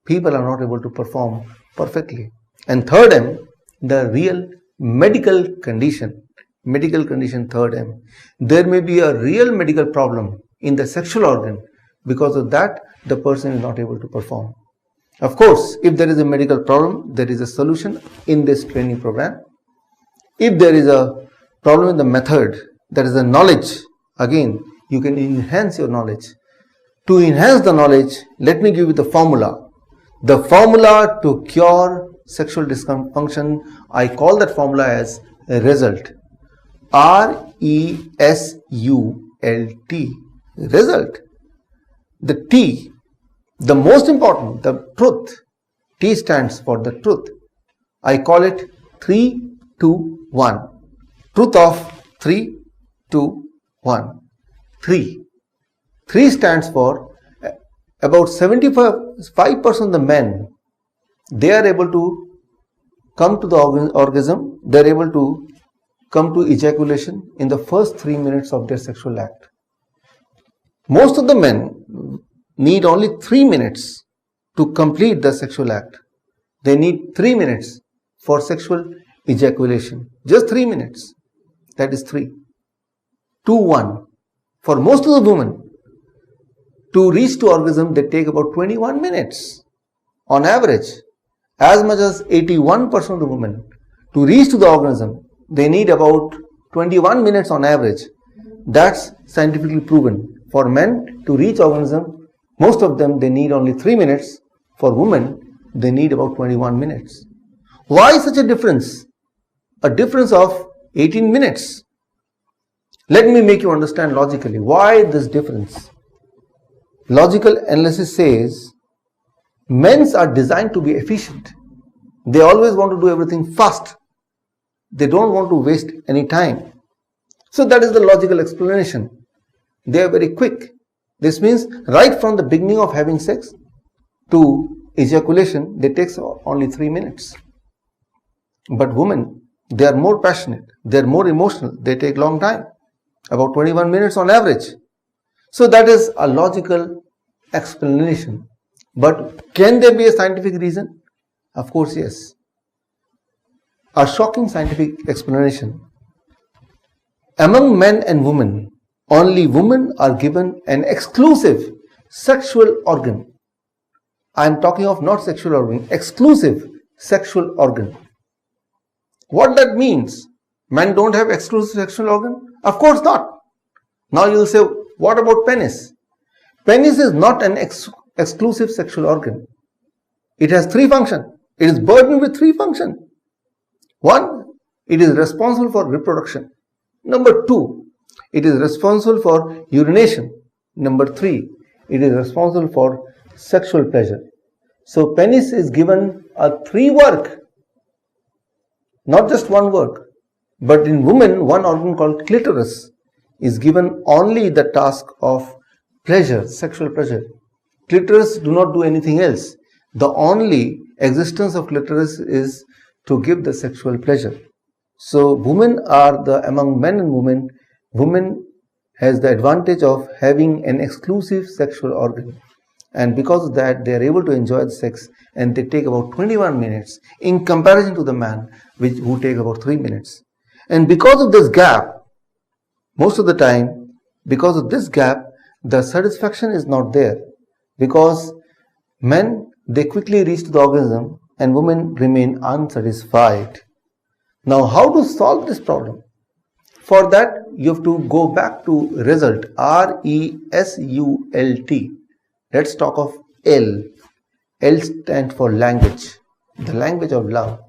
people are not able to perform perfectly. And third M, the real medical condition. Medical condition, third M. There may be a real medical problem in the sexual organ. Because of that, the person is not able to perform. Of course, if there is a medical problem, there is a solution in this training program. If there is a problem in the method, there is a knowledge, again, you can enhance your knowledge. To enhance the knowledge, let me give you the formula. The formula to cure sexual dysfunction, I call that formula as result. R-E-S-U-L-T. Result. The T, the most important, the truth. T stands for the truth. I call it 3, 2, 1. Truth of 3, 2, 1. 3. 3 stands for about 75% of the men, they are able to come to the orgasm, they are able to come to ejaculation in the first 3 minutes of their sexual act. Most of the men need only 3 minutes to complete the sexual act. They need 3 minutes for sexual ejaculation. Just 3 minutes. That is 3. 2, 1. For most of the women, to reach to orgasm, they take about 21 minutes on average. As much as 81% of the women, to reach to the orgasm, they need about 21 minutes on average. That's scientifically proven. For men to reach orgasm, most of them, they need only 3 minutes. For women, they need about 21 minutes. Why such a difference? A difference of 18 minutes. Let me make you understand logically why this difference. Logical analysis says men are designed to be efficient. They always want to do everything fast. They don't want to waste any time. So that is the logical explanation. They are very quick. This means right from the beginning of having sex to ejaculation, they take only 3 minutes. But women, they are more passionate. They are more emotional. They take long time. About 21 minutes on average. So that is a logical explanation. But can there be a scientific reason? Of course, yes. A shocking scientific explanation. Among men and women, only women are given an exclusive sexual organ. I am talking of not sexual organ, exclusive sexual organ. What that means? Men don't have exclusive sexual organ? Of course not. Now you will say, what about penis? Penis is not an exclusive sexual organ. It has 3 functions. It is burdened with 3 functions. 1, it is responsible for reproduction. Number 2, it is responsible for urination. Number 3, it is responsible for sexual pleasure. So penis is given a 3 work, not just 1 work. But in women, one organ called clitoris is given only the task of pleasure, sexual pleasure. Clitoris do not do anything else. The only existence of clitoris is to give the sexual pleasure. So women are among men and women has the advantage of having an exclusive sexual organ. And because of that, they are able to enjoy the sex, and they take about 21 minutes in comparison to the man who take about 3 minutes. And because of this gap, most of the time, because of this gap, the satisfaction is not there. Because men, they quickly reach to the orgasm and women remain unsatisfied. Now, how to solve this problem? For that, you have to go back to result, R-E-S-U-L-T. Let's talk of L. L stands for language, the language of love.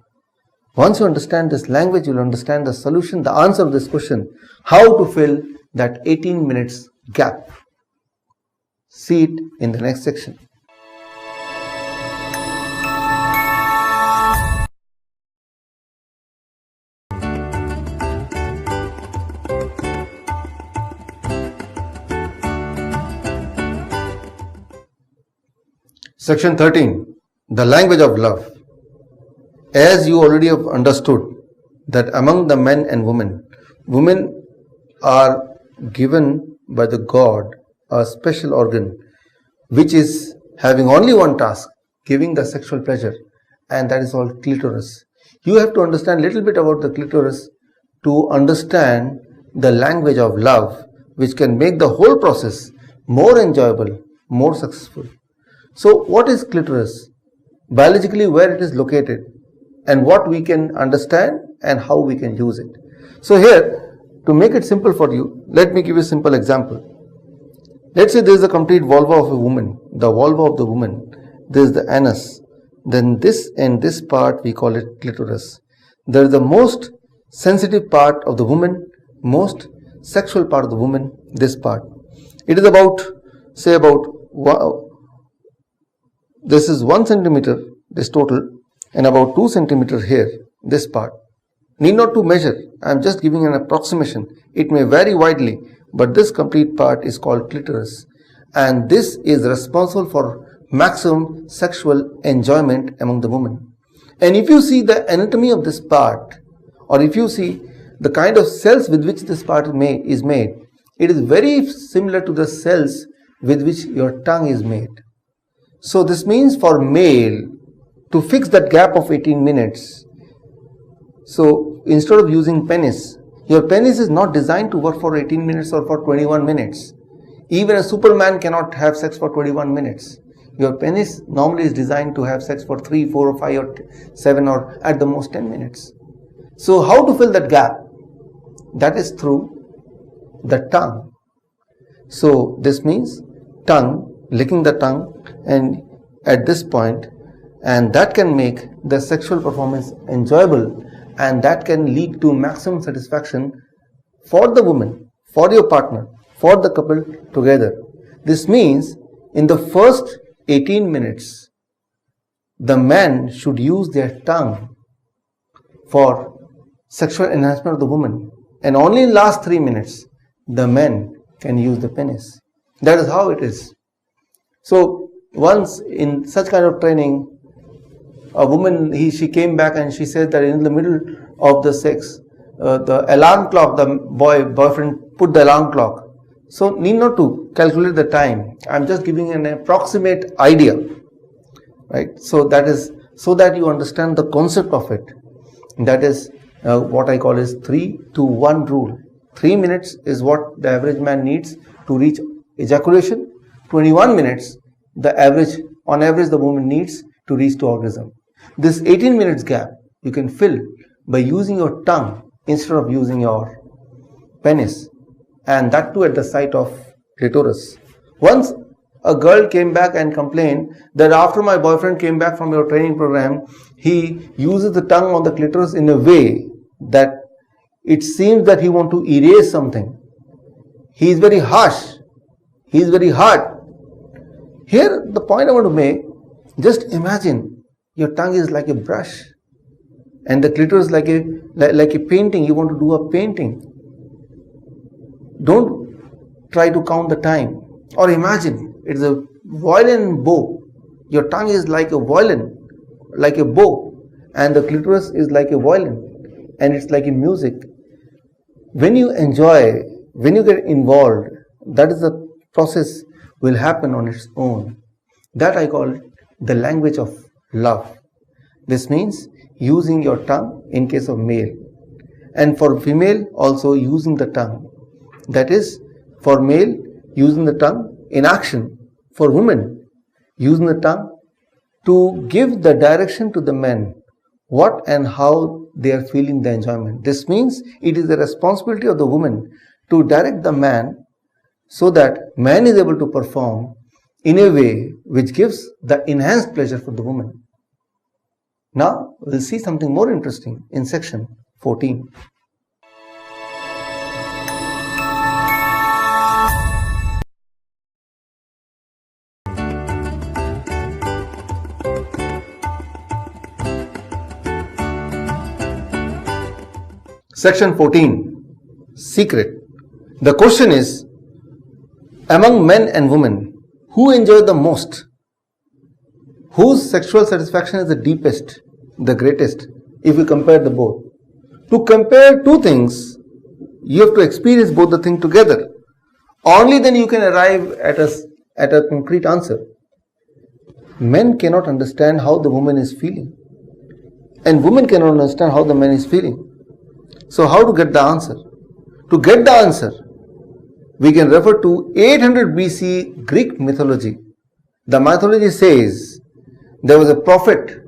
Once you understand this language, you will understand the solution, the answer of this question, how to fill that 18 minutes gap. See it in the next section. Section 13. The language of love. As you already have understood that among the men and women, women are given by the God a special organ which is having only one task, giving the sexual pleasure, and that is called clitoris. You have to understand a little bit about the clitoris to understand the language of love, which can make the whole process more enjoyable, more successful. So what is clitoris? Biologically, where it is located and what we can understand and how we can use it. So here, to make it simple for you, let me give you a simple example. Let's say there is a complete vulva of a woman, the vulva of the woman, there is the anus, then this and this part we call it clitoris. There is the most sensitive part of the woman, most sexual part of the woman, this part. It is about, say this is 1 centimeter, this total, and about 2 centimeter here, this part. Need not to measure, I am just giving an approximation. It may vary widely, but this complete part is called clitoris, and this is responsible for maximum sexual enjoyment among the women. And if you see the anatomy of this part, or if you see the kind of cells with which this part is made, it is very similar to the cells with which your tongue is made. So this means for male to fix that gap of 18 minutes, so instead of using penis, your penis is not designed to work for 18 minutes or for 21 minutes. Even a superman cannot have sex for 21 minutes. Your penis normally is designed to have sex for 3, 4 or 5 or 7 or at the most 10 minutes. So how to fill that gap? That is through the tongue. So this means tongue, licking the tongue and at this point, and that can make the sexual performance enjoyable, and that can lead to maximum satisfaction for the woman, for your partner, for the couple together. This means in the first 18 minutes, the man should use their tongue for sexual enhancement of the woman, and only in last 3 minutes, the men can use the penis. That is how it is. So once in such kind of training, a woman, she came back and she said that in the middle of the sex, the alarm clock, the boyfriend put the alarm clock. So need not to calculate the time. I am just giving an approximate idea, right? So that is so that you understand the concept of it. That is what I call is 3 to 1 rule. 3 minutes is what the average man needs to reach ejaculation. 21 minutes, on average the woman needs to reach to orgasm. This 18 minutes gap you can fill by using your tongue instead of using your penis, and that too at the site of clitoris. Once a girl came back and complained that after my boyfriend came back from your training program, he uses the tongue on the clitoris in a way that it seems that he wants to erase something. He is very harsh. He is very hard. Here the point I want to make, just imagine your tongue is like a brush and the clitoris like a painting. You want to do a painting. Don't try to count the time. Or imagine it is a violin bow. Your tongue is like a violin, like a bow, and the clitoris is like a violin, and it's like a music. When you enjoy, when you get involved, that is the process will happen on its own. That I call the language of love. This means using your tongue in case of male, and for female also using the tongue. That is, for male using the tongue in action, for women using the tongue to give the direction to the men what and how they are feeling the enjoyment. This means it is the responsibility of the woman to direct the man so that man is able to perform in a way which gives the enhanced pleasure for the woman. Now we'll see something more interesting in section 14. Section 14. Secret. The question is, among men and women, who enjoy the most? whose sexual satisfaction is the deepest, the greatest, if you compare the both. To compare two things, you have to experience both the things together. Only then you can arrive at a concrete answer. Men cannot understand how the woman is feeling, and women cannot understand how the man is feeling. So how to get the answer? To get the answer, we can refer to 800 BC Greek mythology. The mythology says there was a prophet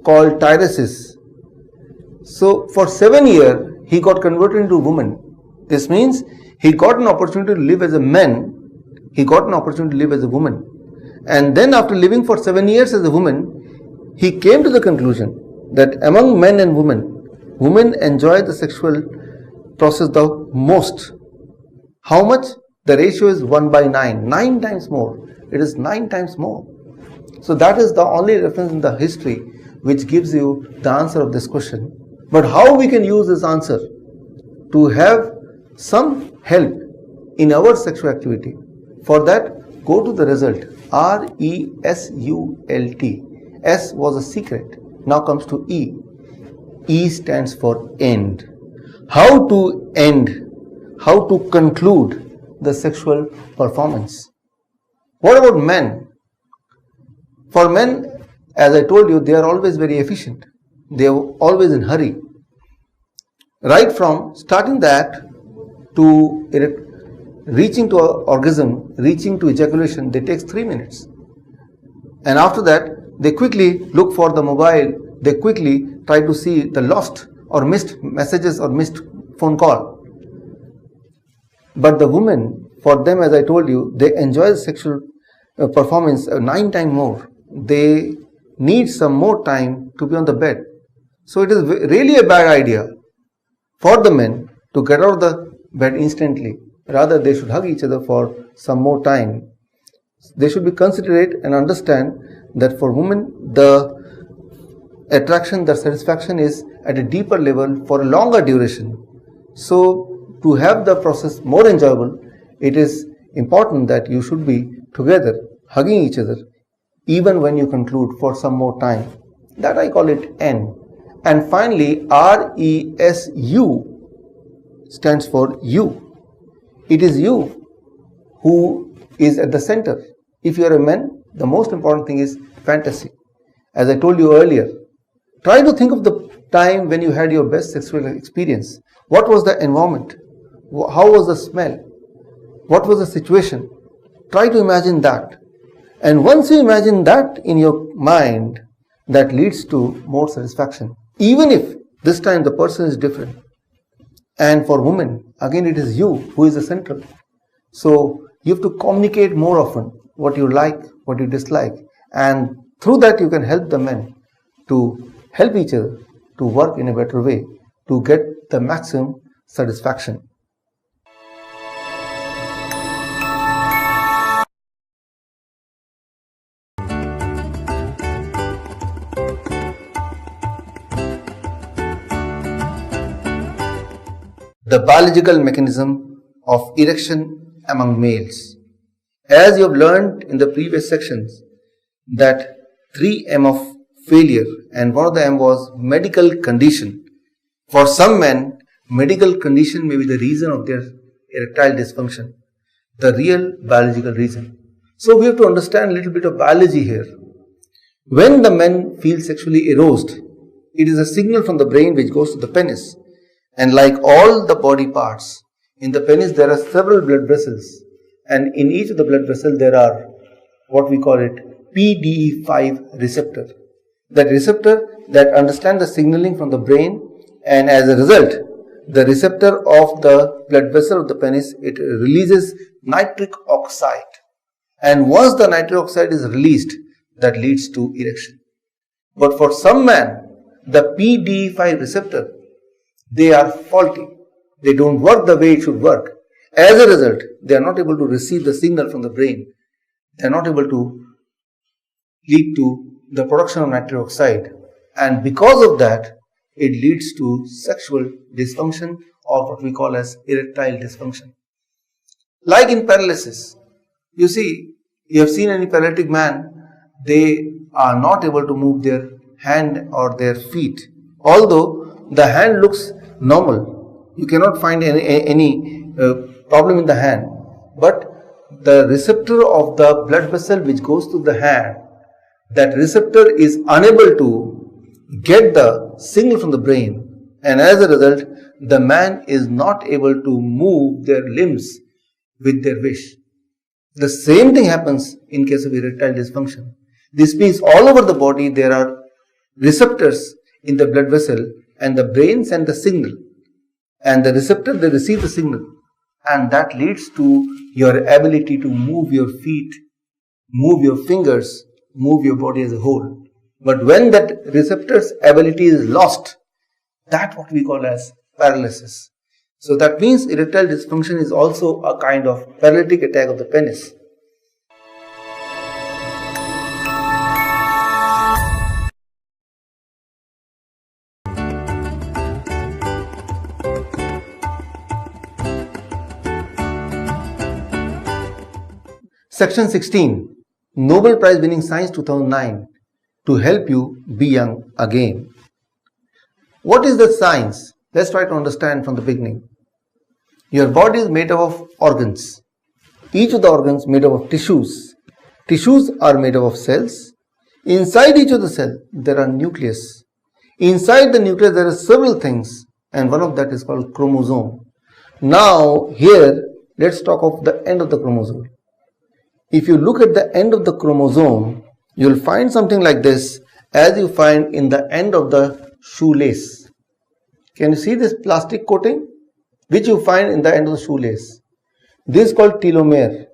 called Tiresias. So for 7 years, he got converted into a woman. This means he got an opportunity to live as a man. He got an opportunity to live as a woman. And then after living for 7 years as a woman, he came to the conclusion that among men and women enjoy the sexual process the most. How much? The ratio is 1/9. 9 times more. It is 9 times more. So that is the only reference in the history which gives you the answer of this question. But how we can use this answer to have some help in our sexual activity? For that, go to the result. RESULT. S was a secret. Now comes to E. E stands for end. How to end, how to conclude the sexual performance. What about men? For men, as I told you, they are always very efficient. They are always in hurry. Right from starting the act to reaching to orgasm, reaching to ejaculation, they take 3 minutes. And after that, they quickly look for the mobile. They quickly try to see the lost or missed messages or missed phone call. But the women, for them, as I told you, they enjoy sexual performance 9 times more. They need some more time to be on the bed. So it is really a bad idea for the men to get out of the bed instantly. Rather, they should hug each other for some more time. They should be considerate and understand that for women, the attraction, the satisfaction is at a deeper level for a longer duration. So, to have the process more enjoyable, it is important that you should be together, hugging each other, even when you conclude for some more time. That I call it N. And finally, RESU stands for you. It is you who is at the center. If you are a man, the most important thing is fantasy. As I told you earlier, try to think of the time when you had your best sexual experience. What was the environment? How was the smell? What was the situation? Try to imagine that. And once you imagine that in your mind, that leads to more satisfaction. Even if this time the person is different. And for women, again it is you who is the central. So you have to communicate more often what you like, what you dislike. And through that you can help the men to help each other to work in a better way, to get the maximum satisfaction. The biological mechanism of erection among males. As you have learned in the previous sections that 3M of failure, and one of the M was medical condition. For some men, medical condition may be the reason of their erectile dysfunction, the real biological reason. So we have to understand a little bit of biology here. When the men feel sexually aroused, it is a signal from the brain which goes to the penis. And like all the body parts, in the penis there are several blood vessels, and in each of the blood vessels there are what we call it PDE5 receptor. That receptor that understands the signaling from the brain, and as a result, the receptor of the blood vessel of the penis, it releases nitric oxide. And once the nitric oxide is released, that leads to erection. But for some men, the PDE5 receptor, they are faulty. They don't work the way it should work. As a result, they are not able to receive the signal from the brain. They are not able to lead to the production of nitric oxide. And because of that, it leads to sexual dysfunction, or what we call as erectile dysfunction. Like in paralysis, you see, you have seen any paralytic man, they are not able to move their hand or their feet. Although the hand looks normal, you cannot find any problem in the hand, but the receptor of the blood vessel which goes to the hand, that receptor is unable to get the signal from the brain, and as a result the man is not able to move their limbs with their wish. The same thing happens in case of erectile dysfunction. This means all over the body there are receptors in the blood vessel, and the brain sends the signal, and the receptor, they receive the signal, and that leads to your ability to move your feet, move your fingers, move your body as a whole. But when that receptor's ability is lost, that's what we call as paralysis. So that means erectile dysfunction is also a kind of paralytic attack of the penis. Section 16, Nobel Prize winning Science 2009, to help you be young again. What is the science? Let's try to understand from the beginning. Your body is made up of organs. Each of the organs made up of tissues. Tissues are made up of cells. Inside each of the cells there are nucleus. Inside the nucleus there are several things, and one of that is called chromosome. Now here let's talk of the end of the chromosome. If you look at the end of the chromosome, you will find something like this, as you find in the end of the shoelace. Can you see this plastic coating which you find in the end of the shoelace? This is called telomere.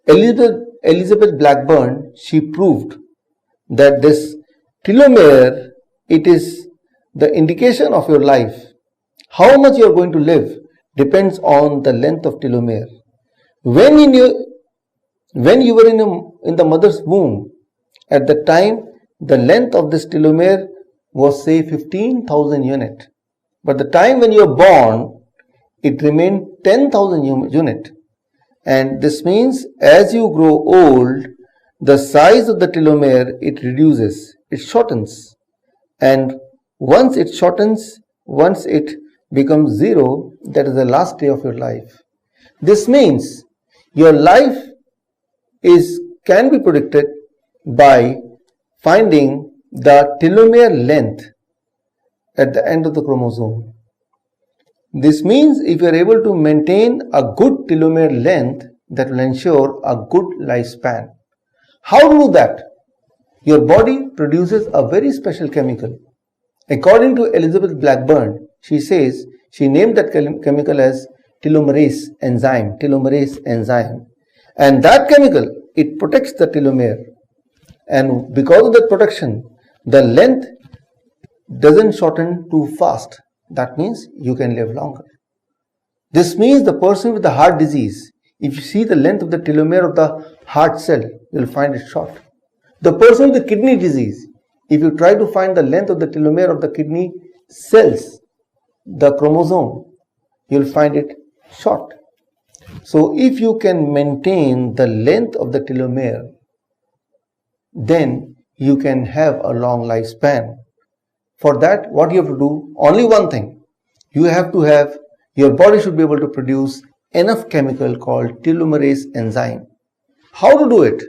Elizabeth Blackburn, she proved that this telomere, it is the indication of your life. How much you are going to live depends on the length of telomere. When you were in the mother's womb, at the time the length of this telomere was say 15,000 unit. But the time when you are born, it remained 10,000 unit. And this means as you grow old, the size of the telomere, it reduces, it shortens. And once it shortens, once it becomes zero, that is the last day of your life. This means your life can be predicted by finding the telomere length at the end of the chromosome. This means if you are able to maintain a good telomere length, that will ensure a good lifespan. How to do that? Your body produces a very special chemical. According to Elizabeth Blackburn, she says she named that chemical as telomerase enzyme. And that chemical, it protects the telomere. And because of that protection, the length doesn't shorten too fast. That means you can live longer. This means the person with the heart disease, if you see the length of the telomere of the heart cell, you will find it short. The person with the kidney disease, if you try to find the length of the telomere of the kidney cells, the chromosome, you will find it short. So if you can maintain the length of the telomere, then you can have a long lifespan. For that, what you have to do? Only one thing. Your body should be able to produce enough chemical called telomerase enzyme. How to do it?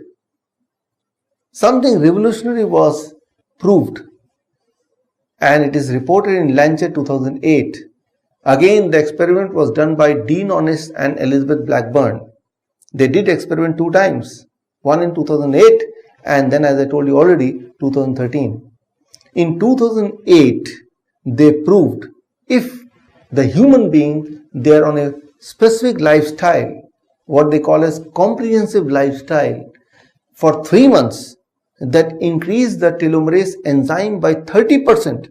Something revolutionary was proved, and it is reported in Lancet 2008. Again, the experiment was done by Dean Honest and Elizabeth Blackburn. They did experiment 2 times, one in 2008 and then, as I told you already, 2013. In 2008, they proved if the human being, they are on a specific lifestyle, what they call as comprehensive lifestyle, for 3 months, that increased the telomerase enzyme by 30%.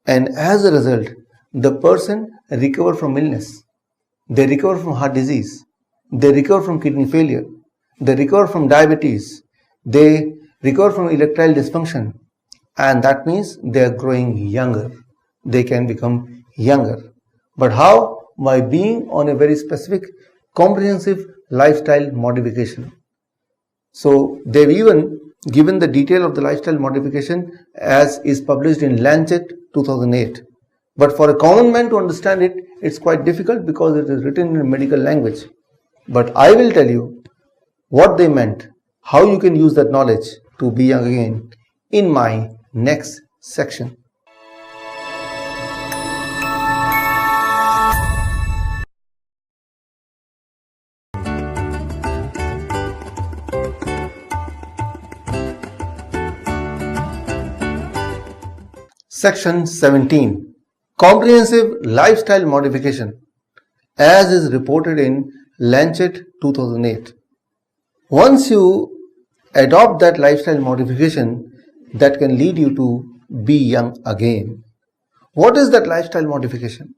And as a result, the person recover from illness. They recover from heart disease. They recover from kidney failure. They recover from diabetes. They recover from erectile dysfunction. And that means they are growing younger. They can become younger. But how? By being on a very specific, comprehensive lifestyle modification. So they've even given the detail of the lifestyle modification as is published in Lancet 2008. But for a common man to understand it, it's quite difficult because it is written in medical language. But I will tell you what they meant, how you can use that knowledge to be young again in my next section. Section 17. Comprehensive lifestyle modification as is reported in Lancet 2008. Once you adopt that lifestyle modification, that can lead you to be young again. What is that lifestyle modification?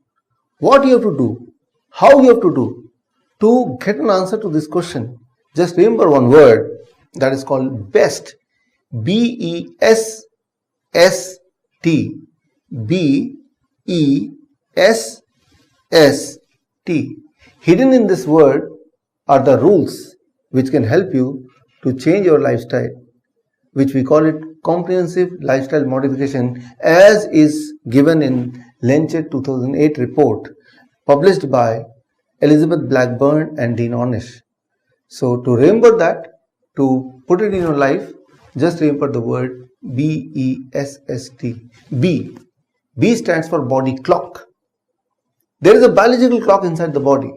What you have to do? How you have to do? To get an answer to this question, just remember one word that is called BEST. BESST. BESST. Hidden in this word are the rules which can help you to change your lifestyle, which we call it comprehensive lifestyle modification as is given in Lancet 2008 report published by Elizabeth Blackburn and Dean Ornish. So to remember that, to put it in your life, just remember the word BESST. B. B stands for body clock. There is a biological clock inside the body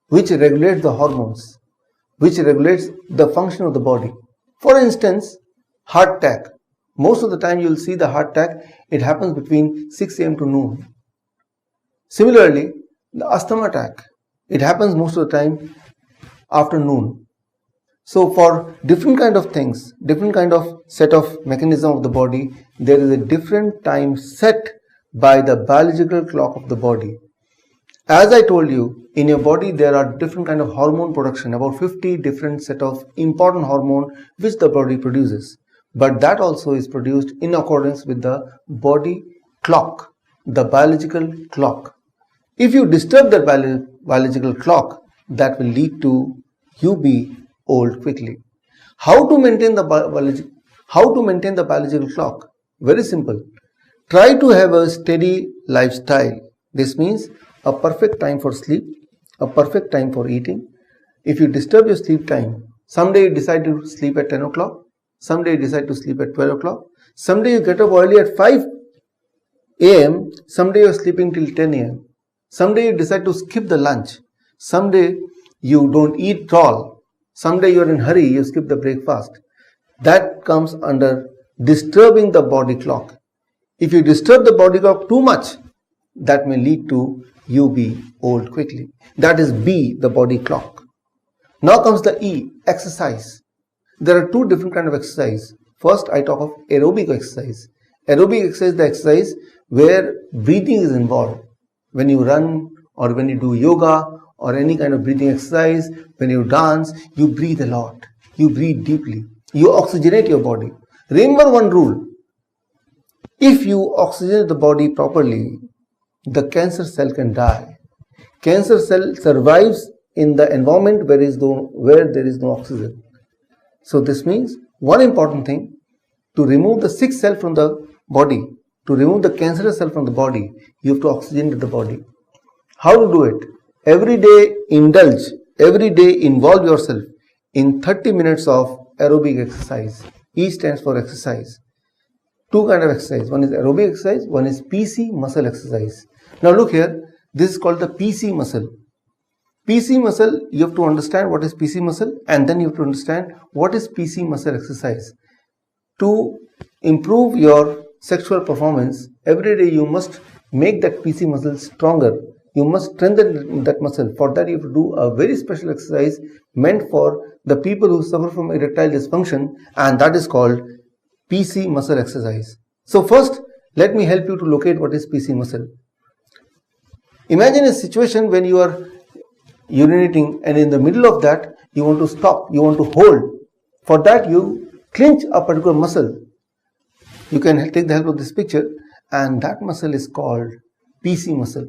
which regulates the hormones, which regulates the function of the body. For instance, heart attack. Most of the time you will see the heart attack, it happens between 6 a.m. to noon. Similarly, the asthma attack, it happens most of the time after noon. So for different kind of things, different kind of set of mechanism of the body, there is a different time set by the biological clock of the body. As I told you, in your body there are different kind of hormone production, about 50 different set of important hormone which the body produces. But that also is produced in accordance with the body clock, the biological clock. If you disturb that biological clock, that will lead to you be old quickly. How to maintain the biological clock? Very simple. Try to have a steady lifestyle. This means a perfect time for sleep, a perfect time for eating. If you disturb your sleep time, someday you decide to sleep at 10 o'clock, someday you decide to sleep at 12 o'clock, someday you get up early at 5 a.m., someday you are sleeping till 10 a.m., someday you decide to skip the lunch, someday you don't eat at all, someday you are in a hurry, you skip the breakfast. That comes under disturbing the body clock. If you disturb the body clock too much, that may lead to you be old quickly. That is B, the body clock. Now comes the E, exercise. There are two different kinds of exercise. First, I talk of aerobic exercise. Aerobic exercise is the exercise where breathing is involved. When you run or when you do yoga or any kind of breathing exercise, when you dance, you breathe a lot. You breathe deeply. You oxygenate your body. Remember one rule. If you oxygenate the body properly, the cancer cell can die. Cancer cell survives in the environment where there is no oxygen. So this means one important thing, to remove the sick cell from the body, to remove the cancerous cell from the body, you have to oxygenate the body. How to do it? Every day indulge, every day involve yourself in 30 minutes of aerobic exercise. E stands for exercise. Two kinds of exercise. One is aerobic exercise, one is PC muscle exercise. Now look here, this is called the PC muscle. PC muscle, you have to understand what is PC muscle and then you have to understand what is PC muscle exercise. To improve your sexual performance, every day you must make that PC muscle stronger. You must strengthen that muscle. For that you have to do a very special exercise meant for the people who suffer from erectile dysfunction, and that is called PC muscle exercise. So first, let me help you to locate what is PC muscle. Imagine a situation when you are urinating and in the middle of that you want to stop, you want to hold. For that you clench a particular muscle. You can take the help of this picture, and that muscle is called PC muscle.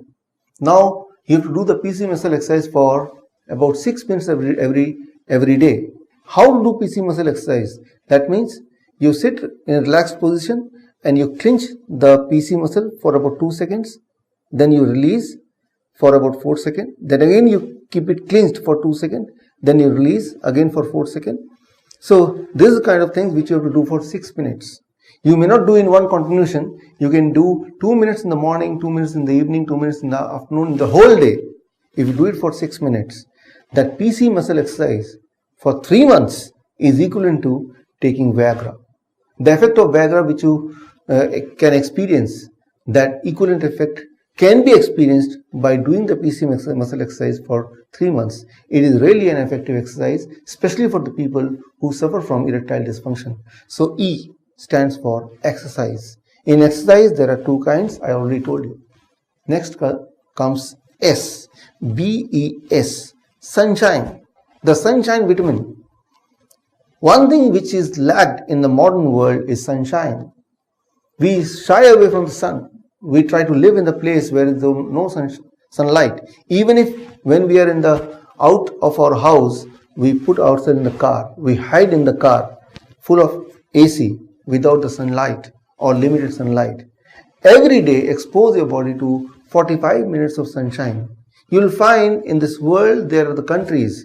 Now you have to do the PC muscle exercise for about 6 minutes every day. How to do PC muscle exercise? That means you sit in a relaxed position and you clench the PC muscle for about 2 seconds. Then you release for about 4 seconds. Then again you keep it clenched for 2 seconds. Then you release again for 4 seconds. So this is the kind of things which you have to do for 6 minutes. You may not do in one continuation. You can do 2 minutes in the morning, 2 minutes in the evening, 2 minutes in the afternoon, the whole day. If you do it for 6 minutes, that PC muscle exercise for 3 months is equivalent to taking Viagra. The effect of Viagra which you can experience, that equivalent effect can be experienced by doing the PC muscle exercise for 3 months. It is really an effective exercise, especially for the people who suffer from erectile dysfunction. So E stands for exercise. In exercise, there are 2 kinds, I already told you. Next comes S, BES, sunshine, the sunshine vitamin. One thing which is lacked in the modern world is sunshine. We shy away from the sun. We try to live in the place where there is no sunlight. Even if when we are out of our house, we put ourselves in the car, we hide in the car full of AC without the sunlight or limited sunlight. Every day expose your body to 45 minutes of sunshine. You will find in this world there are the countries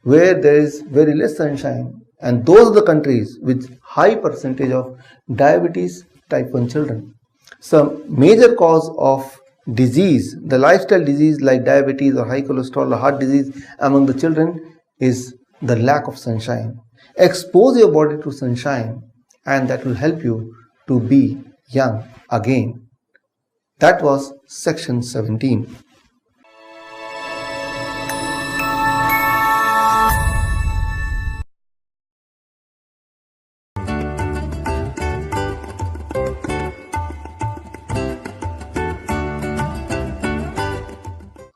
where there is very less sunshine, and those are the countries with high percentage of diabetes type 1 children. Some major cause of disease, the lifestyle disease like diabetes or high cholesterol or heart disease among the children is the lack of sunshine. Expose your body to sunshine and that will help you to be young again. That was section 17.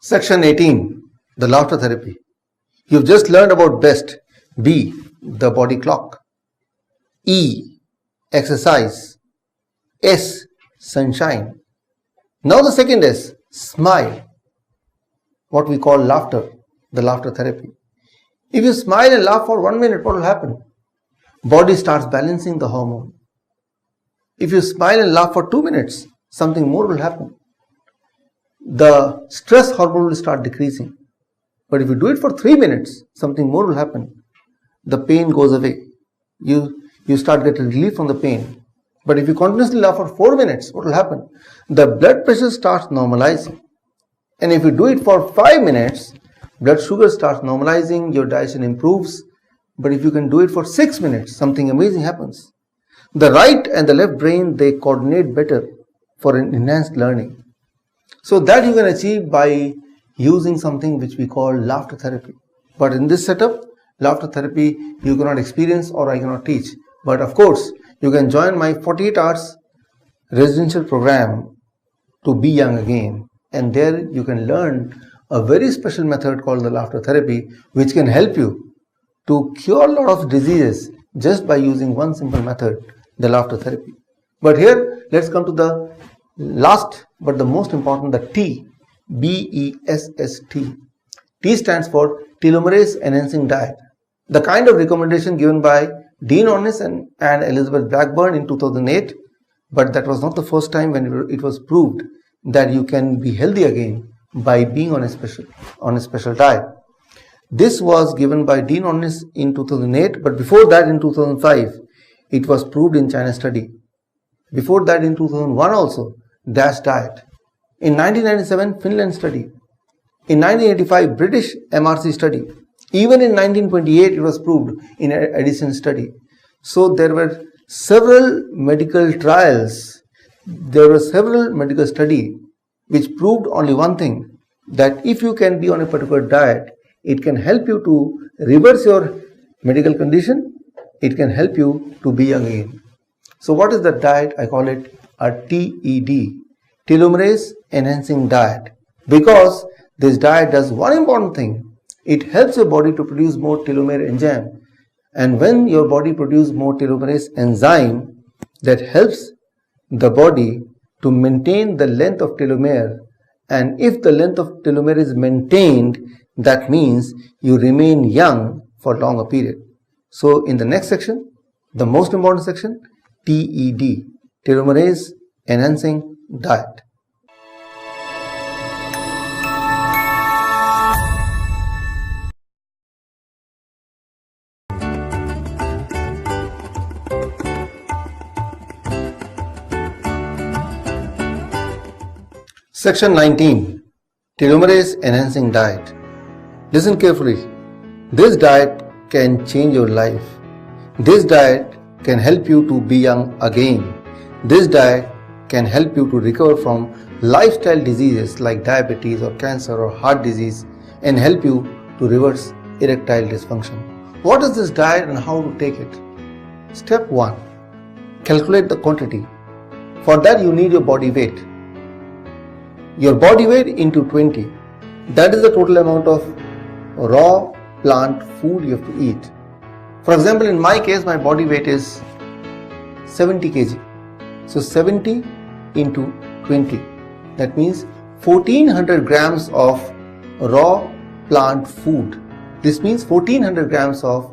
Section 18, the laughter therapy. You've just learned about BEST. B, the body clock. E, exercise. S, sunshine. Now the second S, smile. What we call laughter, the laughter therapy. If you smile and laugh for 1 minute, what will happen? Body starts balancing the hormone. If you smile and laugh for 2 minutes, something more will happen. The stress hormone will start decreasing. But if you do it for 3 minutes, something more will happen. The pain goes away. You start getting relief from the pain. But if you continuously laugh for 4 minutes, what will happen? The blood pressure starts normalizing. And if you do it for 5 minutes, blood sugar starts normalizing, your digestion improves. But if you can do it for 6 minutes, something amazing happens. The right and the left brain, they coordinate better for an enhanced learning. So that you can achieve by using something which we call laughter therapy. But in this setup, laughter therapy you cannot experience or I cannot teach. But of course, you can join my 48 hours residential program to be young again. And there you can learn a very special method called the laughter therapy, which can help you to cure a lot of diseases just by using one simple method, the laughter therapy. But here, let's come to the last but the most important, the T, BESST. T stands for telomerase enhancing diet. The kind of recommendation given by Dean Ornish and Elizabeth Blackburn in 2008, but that was not the first time when it was proved that you can be healthy again by being on a special diet. This was given by Dean Ornish in 2008, but before that in 2005, it was proved in China study. Before that in 2001 also, DASH diet. In 1997, Finland study. In 1985, British MRC study. Even in 1928, it was proved in Edison study. So there were several medical trials. There were several medical studies which proved only one thing, that if you can be on a particular diet, it can help you to reverse your medical condition. It can help you to be young again. So what is the diet? I call it a TED, telomerase enhancing diet, because this diet does one important thing. It helps your body to produce more telomere enzyme, and when your body produces more telomerase enzyme, that helps the body to maintain the length of telomere, and if the length of telomere is maintained, that means you remain young for a longer period. So in the next section, the most important section, TED, telomerase enhancing diet. Section 19, telomerase enhancing diet. Listen carefully. This diet can change your life. This diet can help you to be young again. This diet can help you to recover from lifestyle diseases like diabetes or cancer or heart disease and help you to reverse erectile dysfunction. What is this diet and how to take it? Step 1. Calculate the quantity. For that you need your body weight. Your body weight into 20. That is the total amount of raw plant food you have to eat. For example, in my case, my body weight is 70 kg. So 70 into 20. That means 1400 grams of raw plant food. This means 1400 grams of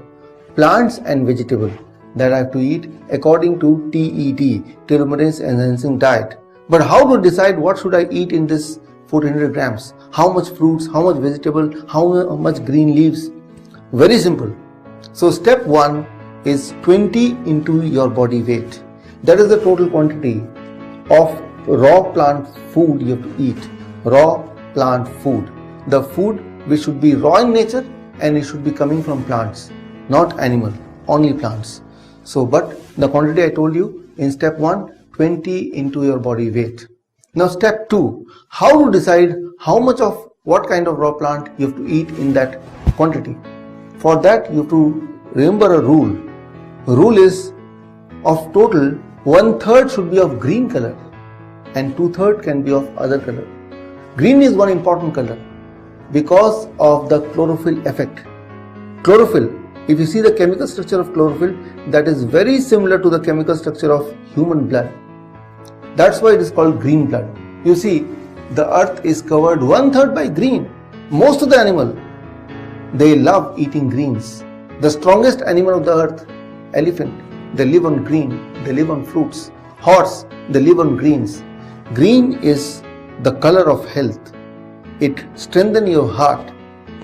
plants and vegetables that I have to eat according to TED, telomerase enhancing diet. But how to decide what should I eat in this 1400 grams? How much fruits, how much vegetable, how much green leaves? Very simple. So step 1 is 20 into your body weight. That is the total quantity of raw plant food you have to eat. Raw plant food. The food which should be raw in nature and it should be coming from plants, not animal, only plants. So, but the quantity I told you in step 1, 20 into your body weight. Now step 2, how to decide how much of what kind of raw plant you have to eat in that quantity. For that you have to remember a rule. The rule is of total 1/3 should be of green color and 2/3 can be of other color. Green is one important color because of the chlorophyll effect. Chlorophyll, if you see the chemical structure of chlorophyll, that is very similar to the chemical structure of human blood. That's why it is called green blood. You see, the earth is covered 1/3 by green. Most of the animal, they love eating greens. The strongest animal of the earth, elephant, they live on green, they live on fruits. Horse, they live on greens. Green is the color of health. It strengthens your heart,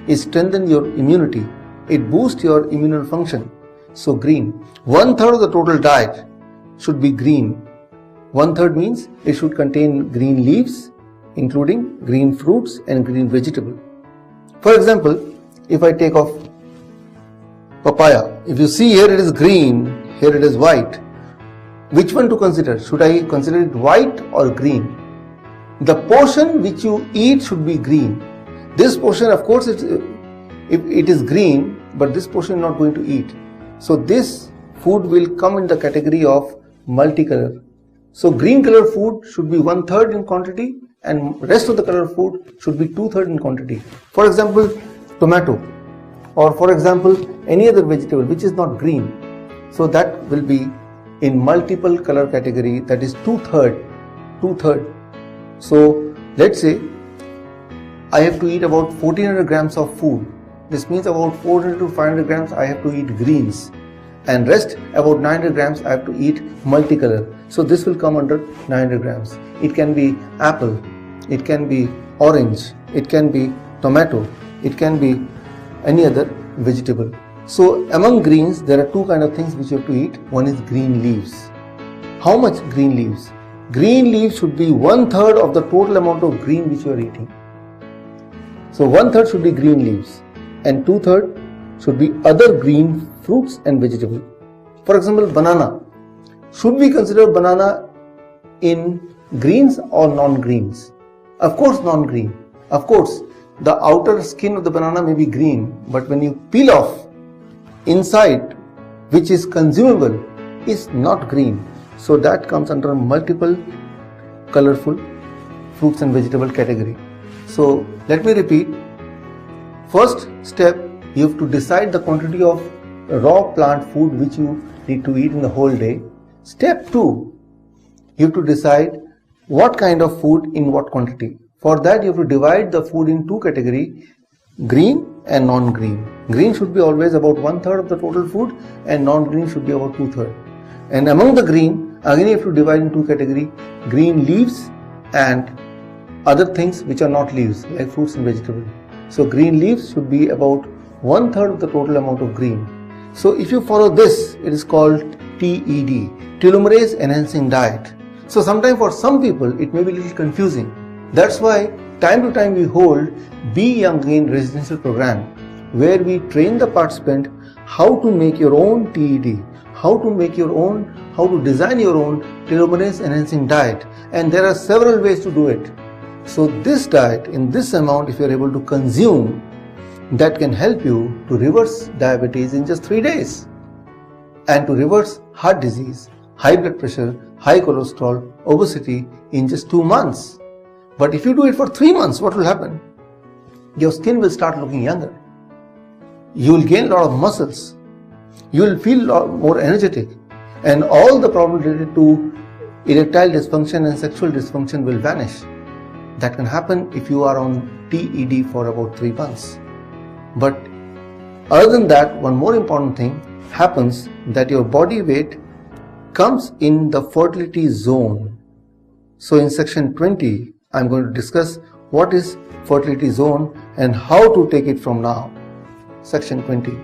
it strengthens your immunity, it boosts your immune function. So green, 1/3 of the total diet should be green. 1/3 means it should contain green leaves, including green fruits and green vegetable. For example, if I take off papaya, if you see here it is green, here it is white. Which one to consider? Should I consider it white or green? The portion which you eat should be green. This portion, of course, it is green, but this portion is not going to eat. So this food will come in the category of multicolor. So green color food should be 1/3 in quantity and rest of the color food should be 2/3 in quantity. For example, tomato, or for example any other vegetable which is not green. So that will be in multiple color category, that is 2/3. So let's say I have to eat about 1400 grams of food. This means about 400 to 500 grams I have to eat greens. And rest about 900 grams I have to eat multicolor. So this will come under 900 grams. It can be apple, it can be orange, it can be tomato, it can be any other vegetable. So among greens there are two kind of things which you have to eat. One is green leaves. How much green leaves? Green leaves should be 1/3 of the total amount of green which you are eating. So 1/3 should be green leaves and 2/3 should be other green fruits and vegetables. For example, banana. Should we consider banana in greens or non-greens? Of course non-green. Of course, the outer skin of the banana may be green, but when you peel off, inside, which is consumable, is not green. So that comes under multiple colorful fruits and vegetable category. So let me repeat. First step, you have to decide the quantity of raw plant food which you need to eat in the whole day. Step 2, you have to decide what kind of food in what quantity. For that you have to divide the food in two categories. green and non-green. Green should be always about 1/3 of the total food and non-green should be about 2/3. And among the green, again you have to divide in two categories, green leaves and other things which are not leaves like fruits and vegetables. So green leaves should be about 1/3 of the total amount of green. So if you follow this, it is called TED, telomerase enhancing diet. So sometimes for some people it may be a little confusing. That's why time to time we hold Be Young Again residential program where we train the participant how to make your own TED, how to design your own telomerase enhancing diet, and there are several ways to do it. So this diet in this amount, if you are able to consume, that can help you to reverse diabetes in just 3 days and to reverse heart disease, high blood pressure, high cholesterol, obesity in just 2 months. But if you do it for 3 months, what will happen? Your skin will start looking younger. You will gain a lot of muscles. You will feel a lot more energetic, and all the problems related to erectile dysfunction and sexual dysfunction will vanish. That can happen if you are on TED for about 3 months. But other than that, one more important thing happens, that your body weight comes in the fertility zone. So in section 20, I'm going to discuss what is fertility zone and how to take it from now. Section 20.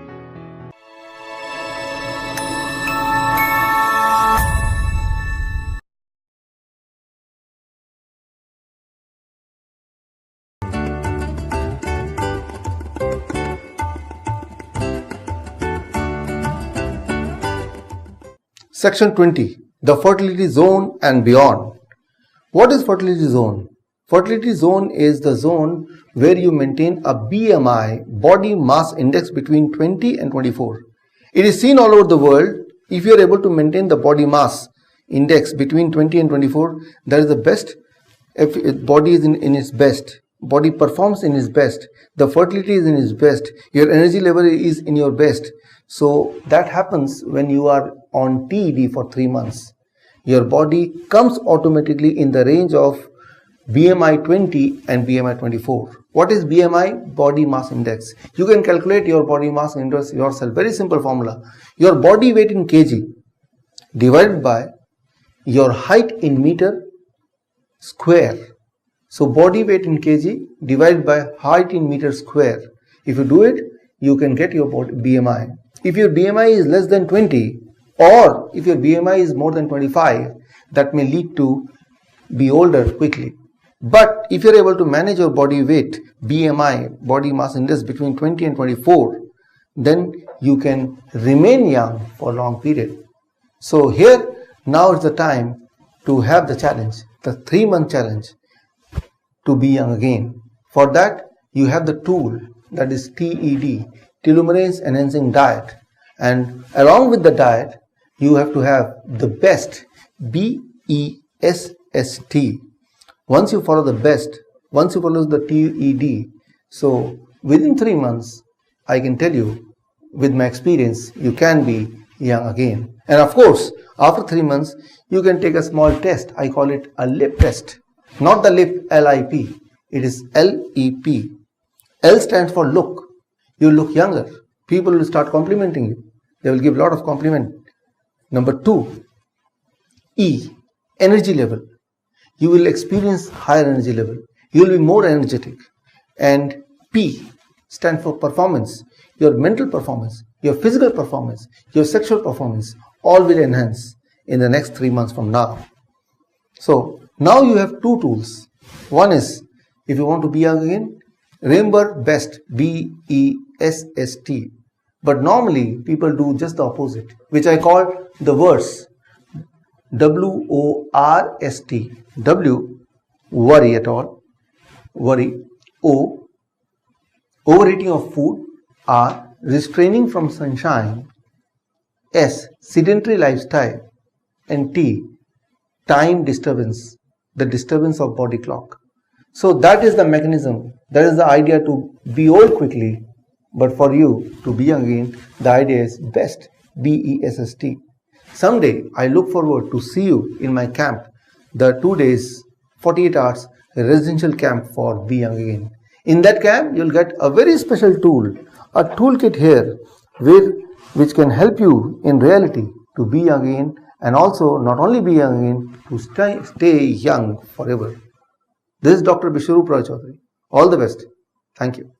Section 20. The fertility zone and beyond. What is fertility zone? Fertility zone is the zone where you maintain a BMI, body mass index, between 20 and 24. It is seen all over the world. If you are able to maintain the body mass index between 20 and 24, that is the best. If body is in its best, body performs in its best, the fertility is in its best, your energy level is in your best. So that happens when you are on TED for 3 months. Your body comes automatically in the range of BMI 20 and BMI 24. What is BMI? Body mass index. You can calculate your body mass index yourself. Very simple formula. Your body weight in kg divided by your height in meter square. So body weight in kg divided by height in meter square. If you do it, you can get your BMI. If your BMI is less than 20, or if your BMI is more than 25, that may lead to be older quickly. But if you're able to manage your body weight, BMI, body mass index, between 20 and 24, then you can remain young for a long period. So here, now is the time to have the challenge, the 3-month challenge to be young again. For that, you have the tool, that is TED, telomerase enhancing diet. And along with the diet, you have to have the best, BESST. Once you follow the best, once you follow the TED, so within 3 months, I can tell you, with my experience, you can be young again. And of course, after 3 months, you can take a small test. I call it a lip test. Not the lip, LIP. It is LEP. L stands for look. You look younger. People will start complimenting you. They will give a lot of compliment. Number 2, E, energy level. You will experience higher energy level. You will be more energetic. And P stands for performance. Your mental performance, your physical performance, your sexual performance, all will enhance in the next 3 months from now. So now you have 2 tools. One is, if you want to be young again, remember BEST, BESST. But normally people do just the opposite, which I call the worst. WORST. W, worry at all, worry. O, overeating of food. R, restraining from sunshine. S, sedentary lifestyle. And T, time disturbance, the disturbance of body clock. So that is the mechanism, that is the idea to be old quickly. But for you to be young again, the idea is BEST, BESST. Someday I look forward to see you in my camp, the 2 days, 48 hours residential camp for Be Young Again. In that camp, you'll get a very special tool, a toolkit here, which can help you in reality to be young again, and also not only be young again, to stay young forever. This is Dr. Bishwarup Roy Chaudhary. All the best. Thank you.